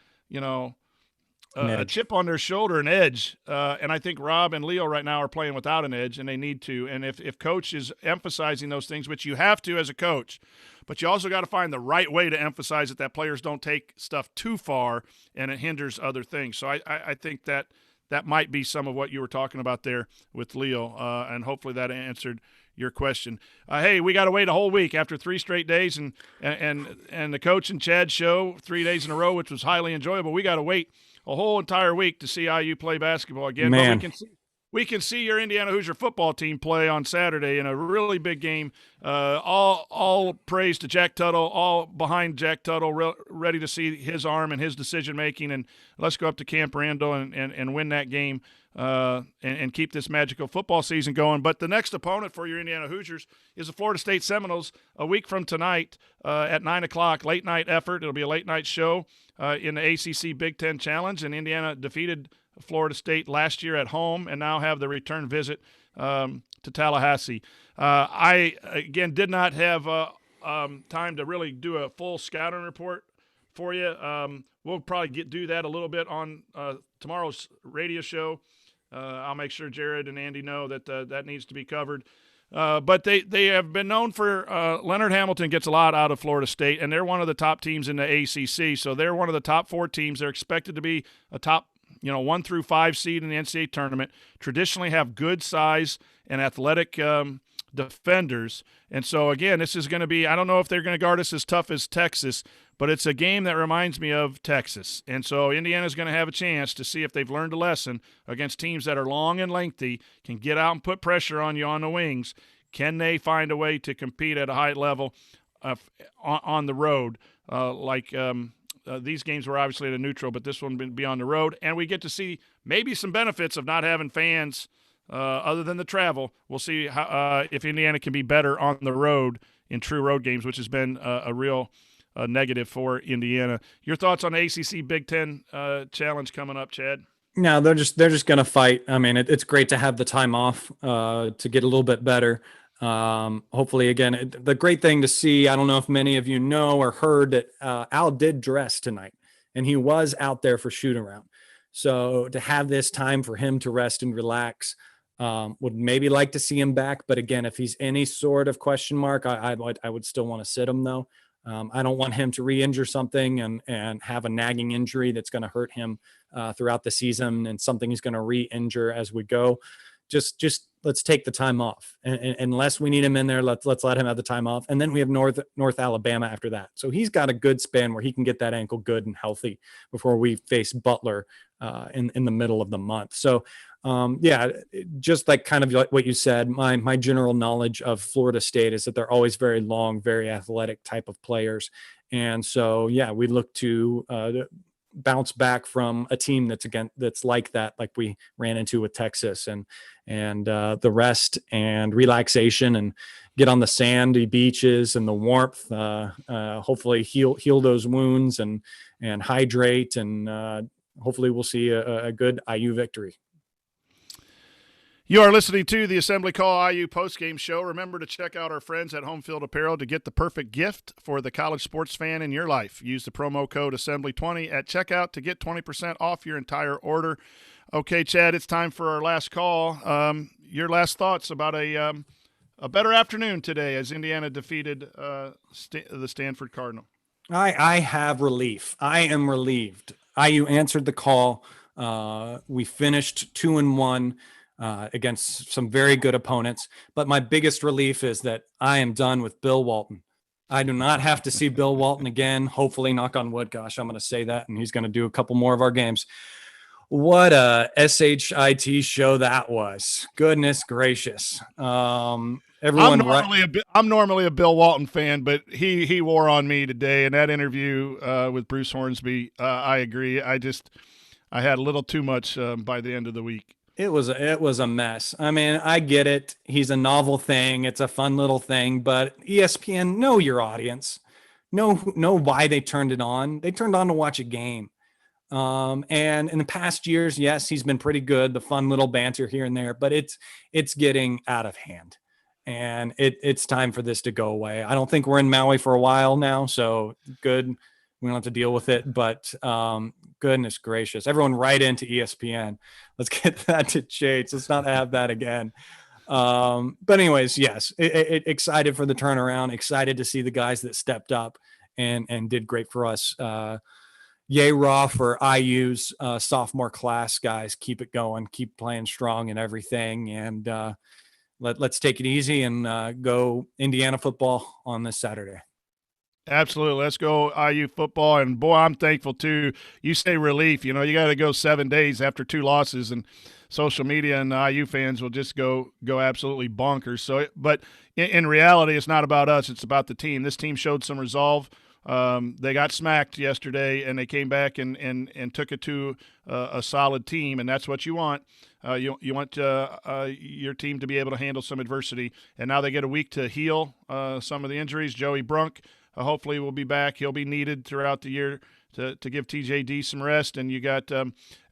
a chip on their shoulder, an edge. And I think Rob and Leo right now are playing without an edge, and they need to. And if coach is emphasizing those things, which you have to as a coach, but you also got to find the right way to emphasize it, that players don't take stuff too far and it hinders other things. So I think that might be some of what you were talking about there with Leo, and hopefully that answered your question. Hey, we got to wait a whole week after 3 straight days, and the Coach and Chad show 3 days in a row, which was highly enjoyable. We got to wait a whole entire week to see IU play basketball again. Man. But we can see your Indiana Hoosier football team play on Saturday in a really big game. All praise to Jack Tuttle, all behind Jack Tuttle, ready to see his arm and his decision making. And let's go up to Camp Randall and win that game and keep this magical football season going. But the next opponent for your Indiana Hoosiers is the Florida State Seminoles a week from tonight at 9 o'clock, late night effort. It'll be a late night show in the ACC Big Ten Challenge. And Indiana defeated Florida State last year at home and now have the return visit to Tallahassee. I, again, did not have time to really do a full scouting report for you. We'll probably do that a little bit on tomorrow's radio show. I'll make sure Jerod and Andy know that that needs to be covered. But they have been known for Leonard Hamilton gets a lot out of Florida State, and they're one of the top teams in the ACC. So they're one of the top 4 teams. They're expected to be a top 1 through 5 seed in the NCAA tournament, traditionally have good size and athletic defenders. And so, again, this is going to be – I don't know if they're going to guard us as tough as Texas, but it's a game that reminds me of Texas. And so Indiana's going to have a chance to see if they've learned a lesson against teams that are long and lengthy, can get out and put pressure on you on the wings. Can they find a way to compete at a high level on the road these games were obviously at a neutral, but this one will be on the road. And we get to see maybe some benefits of not having fans other than the travel. We'll see how, if Indiana can be better on the road in true road games, which has been a real negative for Indiana. Your thoughts on the ACC Big Ten Challenge coming up, Chad? No, they're just going to fight. I mean, it's great to have the time off to get a little bit better. Hopefully, again, the great thing to see, I don't know if many of you know or heard that Al did dress tonight, and he was out there for shoot around. So to have this time for him to rest and relax, would maybe like to see him back. But again, if he's any sort of question mark, I would still want to sit him though. I don't want him to re-injure something and have a nagging injury that's going to hurt him throughout the season and something he's going to re-injure as we go. Just let's take the time off. And unless we need him in there, let's let him have the time off. And then we have North Alabama after that. So he's got a good span where he can get that ankle good and healthy before we face Butler in the middle of the month. So just like kind of like what you said, my general knowledge of Florida State is that they're always very long, very athletic type of players. And so, we look to bounce back from a team that's like that, like we ran into with Texas, and the rest and relaxation and get on the sandy beaches and the warmth, hopefully heal those wounds and hydrate, and hopefully we'll see a good IU victory. You are listening to the Assembly Call IU postgame show. Remember to check out our friends at Home Field Apparel to get the perfect gift for the college sports fan in your life. Use the promo code Assembly20 at checkout to get 20% off your entire order. Okay, Chad, it's time for our last call. Your last thoughts about a better afternoon today as Indiana defeated the Stanford Cardinal. I have relief. I am relieved. IU answered the call. We finished 2-1. Against some very good opponents. But my biggest relief is that I am done with Bill Walton. I do not have to see Bill Walton again. Hopefully, knock on wood. Gosh, I'm going to say that, and he's going to do a couple more of our games. What a SHIT show that was. Goodness gracious. I'm normally a Bill Walton fan, but he wore on me today. In that interview with Bruce Hornsby, I agree. I had a little too much by the end of the week. It was a mess. I mean, I get it. He's a novel thing. It's a fun little thing, but ESPN, know your audience. Know why they turned it on. They turned on to watch a game. And in the past years, yes, he's been pretty good. The fun little banter here and there, but it's getting out of hand, and it's time for this to go away. I don't think we're in Maui for a while now. So good We don't have to deal with it, but goodness gracious, everyone write into ESPN. Let's get that to change. Let's not have that again. But anyways, yes, excited for the turnaround, excited to see the guys that stepped up and did great for us. Yay raw for IU's sophomore class, guys. Keep it going, keep playing strong and everything. And let's take it easy and go Indiana football on this Saturday. Absolutely. Let's go IU football. And boy, I'm thankful too. You say relief, you got to go 7 days after 2 losses, and social media and IU fans will just go absolutely bonkers. So, but in reality, it's not about us. It's about the team. This team showed some resolve. They got smacked yesterday, and they came back and took it to a solid team, and that's what you want. You want your team to be able to handle some adversity, and now they get a week to heal some of the injuries. Joey Brunk hopefully will be back. He'll be needed throughout the year to give TJD some rest, and you got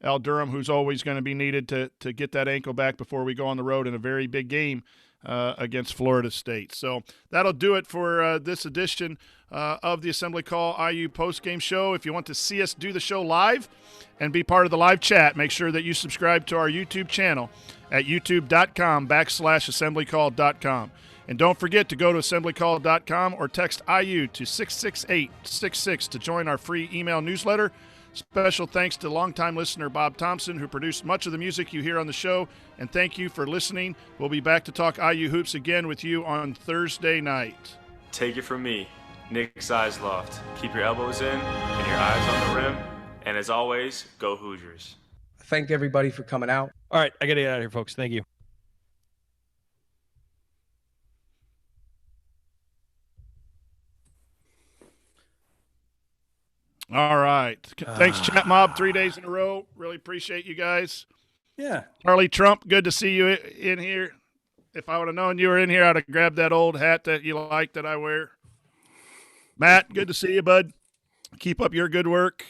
Al Durham, who's always going to be needed to get that ankle back before we go on the road in a very big game against Florida State. So that'll do it for this edition of the Assembly Call IU postgame show. If you want to see us do the show live and be part of the live chat, make sure that you subscribe to our YouTube channel at youtube.com/assemblycall.com. And don't forget to go to assemblycall.com or text IU to 66866 to join our free email newsletter. Special thanks to longtime listener Bob Thompson, who produced much of the music you hear on the show. And thank you for listening. We'll be back to talk IU hoops again with you on Thursday night. Take it from me, Nick Sizloft. Keep your elbows in and your eyes on the rim. And as always, go Hoosiers. Thank everybody for coming out. All right, I got to get out of here, folks. Thank you. All right. Thanks, Chat Mob, 3 days in a row. Really appreciate you guys. Yeah. Charlie Trump, good to see you in here. If I would have known you were in here, I'd have grabbed that old hat that you like that I wear. Matt, good to see you, bud. Keep up your good work.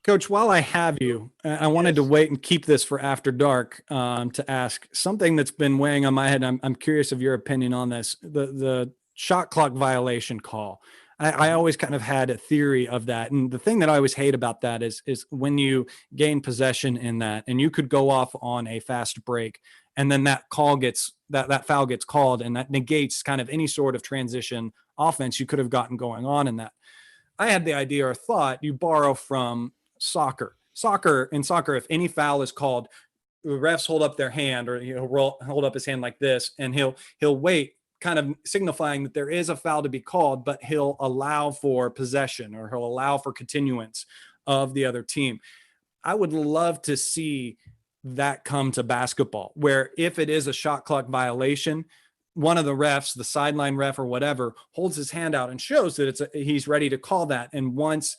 Coach, while I have you, I wanted to wait and keep this for after dark to ask something that's been weighing on my head. I'm curious of your opinion on this. The shot clock violation call. I always kind of had a theory of that. And the thing that I always hate about that is when you gain possession in that and you could go off on a fast break and then that call gets that foul gets called and that negates kind of any sort of transition offense you could have gotten going on in that. I had the idea or thought you borrow from soccer. In soccer, if any foul is called, the refs hold up their hand or he'll hold up his hand like this and he'll wait, kind of signifying that there is a foul to be called, but he'll allow for possession or he'll allow for continuance of the other team. I would love to see that come to basketball, where if it is a shot clock violation, one of the refs, the sideline ref or whatever, holds his hand out and shows that he's ready to call that. And once,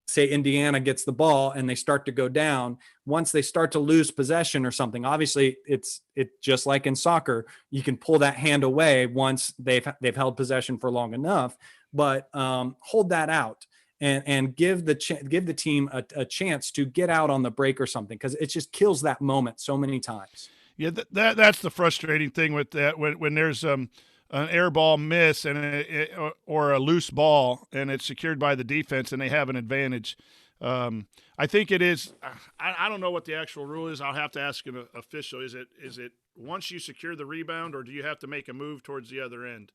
say, Indiana gets the ball and they start to go down, once they start to lose possession or something, obviously it's just like in soccer, you can pull that hand away once they've held possession for long enough, but hold that out and give the team a chance to get out on the break or something, because it just kills that moment so many times. Yeah, that's the frustrating thing with that when there's an air ball miss and or a loose ball and it's secured by the defense and they have an advantage. I think it is. I don't know what the actual rule is. I'll have to ask an official. Is it once you secure the rebound, or do you have to make a move towards the other end?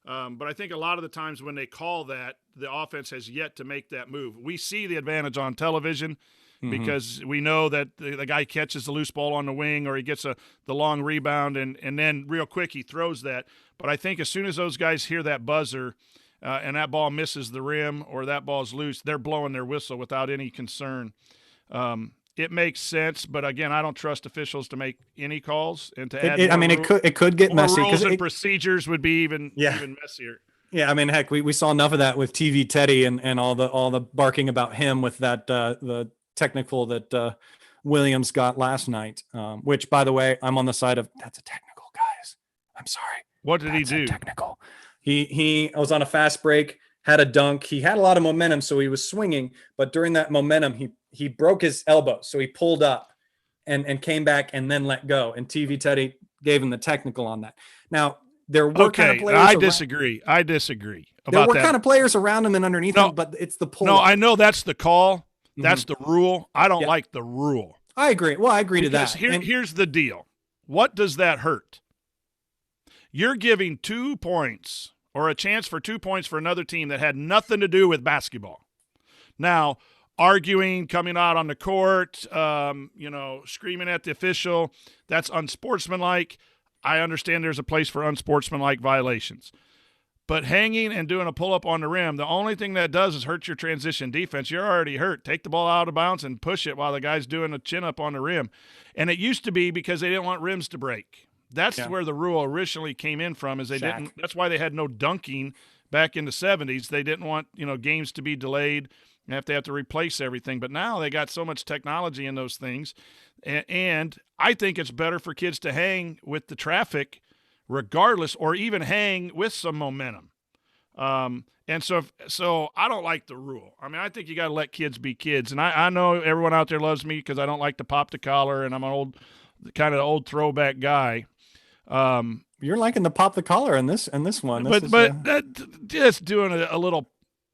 But I think a lot of the times when they call that, the offense has yet to make that move. We see the advantage on television because we know that the guy catches the loose ball on the wing or he gets the long rebound and then real quick he throws that. But I think as soon as those guys hear that buzzer and that ball misses the rim or that ball's loose, they're blowing their whistle without any concern. It makes sense, but again, I don't trust officials to make any calls and to add. It could get messy because procedures would be even messier. Yeah, I mean, heck, we saw enough of that with TV Teddy and all the barking about him with that the technical that Williams got last night. Which, by the way, I'm on the side of that's a technical, guys. I'm sorry. What did he do? Technical. He was on a fast break, had a dunk. He had a lot of momentum, so he was swinging. But during that momentum, he broke his elbow, so he pulled up and came back and then let go. And TV Teddy gave him the technical on that. Now, There were Okay, kind of players. I disagree. I disagree about there were that. kind of players around him and underneath No, him, but it's the pull. No, I know that's the call. Mhm. That's the rule. I don't Yeah. like the rule. I agree. Well, I agree Because to that. here's the deal. What does that hurt? You're giving 2 points or a chance for 2 points for another team that had nothing to do with basketball. Now, arguing, coming out on the court, screaming at the official, that's unsportsmanlike. I understand there's a place for unsportsmanlike violations. But hanging and doing a pull-up on the rim, the only thing that does is hurt your transition defense. You're already hurt. Take the ball out of bounds and push it while the guy's doing a chin-up on the rim. And it used to be because they didn't want rims to break. That's where the rule originally came in from, is they didn't. That's why they had no dunking back in the 70s. They didn't want, games to be delayed and have to replace everything. But now they got so much technology in those things. And I think it's better for kids to hang with the traffic regardless, or even hang with some momentum. And so I don't like the rule. I mean, I think you got to let kids be kids. And I know everyone out there loves me because I don't like to pop the collar, and I'm an old throwback guy. You're liking to pop the collar in this one. Just doing a little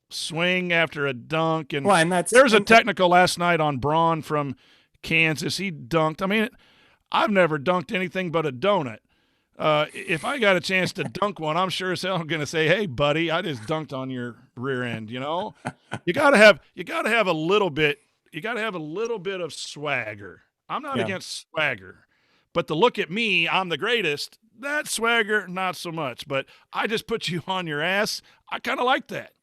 swing after a dunk, and that's there's a technical last night on Braun from Kansas. He dunked. I mean, I've never dunked anything but a donut. If I got a chance to dunk one, I'm sure as hell I'm going to say, "Hey, buddy, I just dunked on your rear end." You got to have a little bit. You got to have a little bit of swagger. I'm not against swagger, but to look at me, I'm the greatest. That swagger, not so much. But I just put you on your ass. I kind of like that.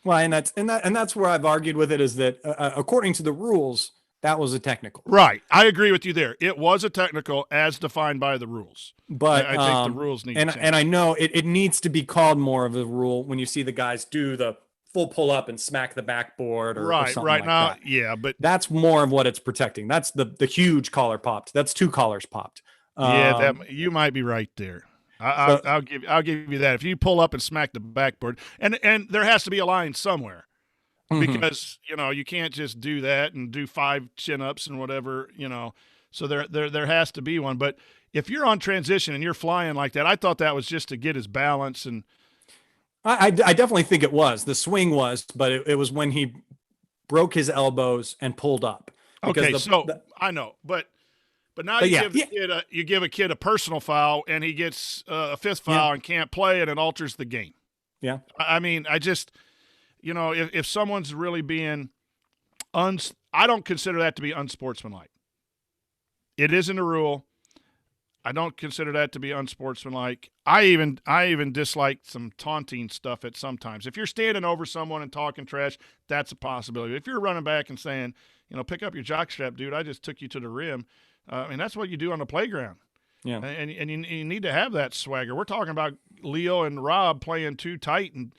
Well, and that's where I've argued with it, is that according to the rules, that was a technical. Right. I agree with you there. It was a technical as defined by the rules. But I think the rules need to change. And I know it needs to be called more of a rule when you see the guys do the full pull up and smack the backboard or something like now, that. Yeah, but that's more of what it's protecting. That's the huge collar popped. That's 2 collars popped. You might be right there. I'll give you that. If you pull up and smack the backboard, and there has to be a line somewhere. Because you can't just do that and do 5 chin-ups and whatever, so there has to be one. But if you're on transition and you're flying like that, I thought that was just to get his balance. And I definitely think it was. The swing was, but it was when he broke his elbows and pulled up. Okay, I know, but now you give a kid a personal foul and he gets a 5th foul and can't play, and it alters the game. Yeah, I mean, I just. If someone's really being I don't consider that to be unsportsmanlike. It isn't a rule. I don't consider that to be unsportsmanlike. I even dislike some taunting stuff at sometimes. If you're standing over someone and talking trash, that's a possibility. If you're running back and saying, pick up your jockstrap, dude, I just took you to the rim. That's what you do on the playground. Yeah. And you need to have that swagger. We're talking about Leo and Rob playing too tight and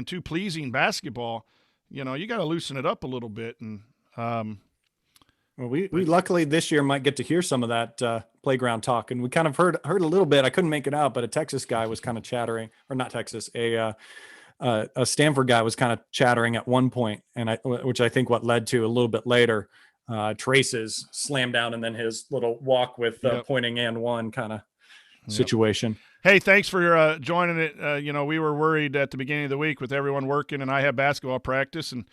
too pleasing basketball. You got to loosen it up a little bit. And we luckily this year might get to hear some of that playground talk, and we kind of heard a little bit. I couldn't make it out, but a Texas guy was kind of chattering, or not Texas, a Stanford guy was kind of chattering at one point, which I think what led to a little bit later, Trayce's slam down and then his little walk with pointing and one kind of situation. Hey, thanks for joining it. We were worried at the beginning of the week with everyone working, and I have basketball practice, and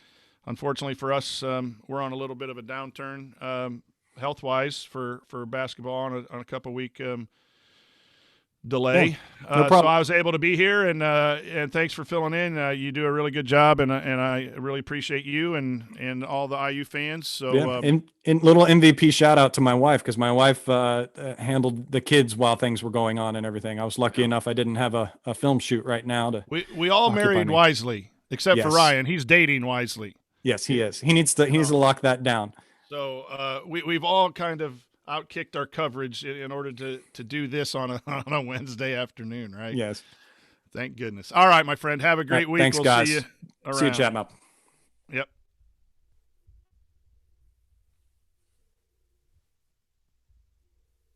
unfortunately for us, we're on a little bit of a downturn health-wise for basketball on a couple-week delay. No problem. So I was able to be here, and thanks for filling in. You do a really good job, and I really appreciate you and all the IU fans. So and little MVP shout out to my wife, because my wife handled the kids while things were going on and everything. I was lucky enough I didn't have a film shoot right now. We all married wisely, except for Ryan. He's dating wisely. Yes, he is. He needs to lock that down. So we've all kind of outkicked our coverage in order to do this on a Wednesday afternoon, right? Yes. Thank goodness. All right, my friend. Have a great week. Thanks, guys. See you around. See you, Chapman. Yep.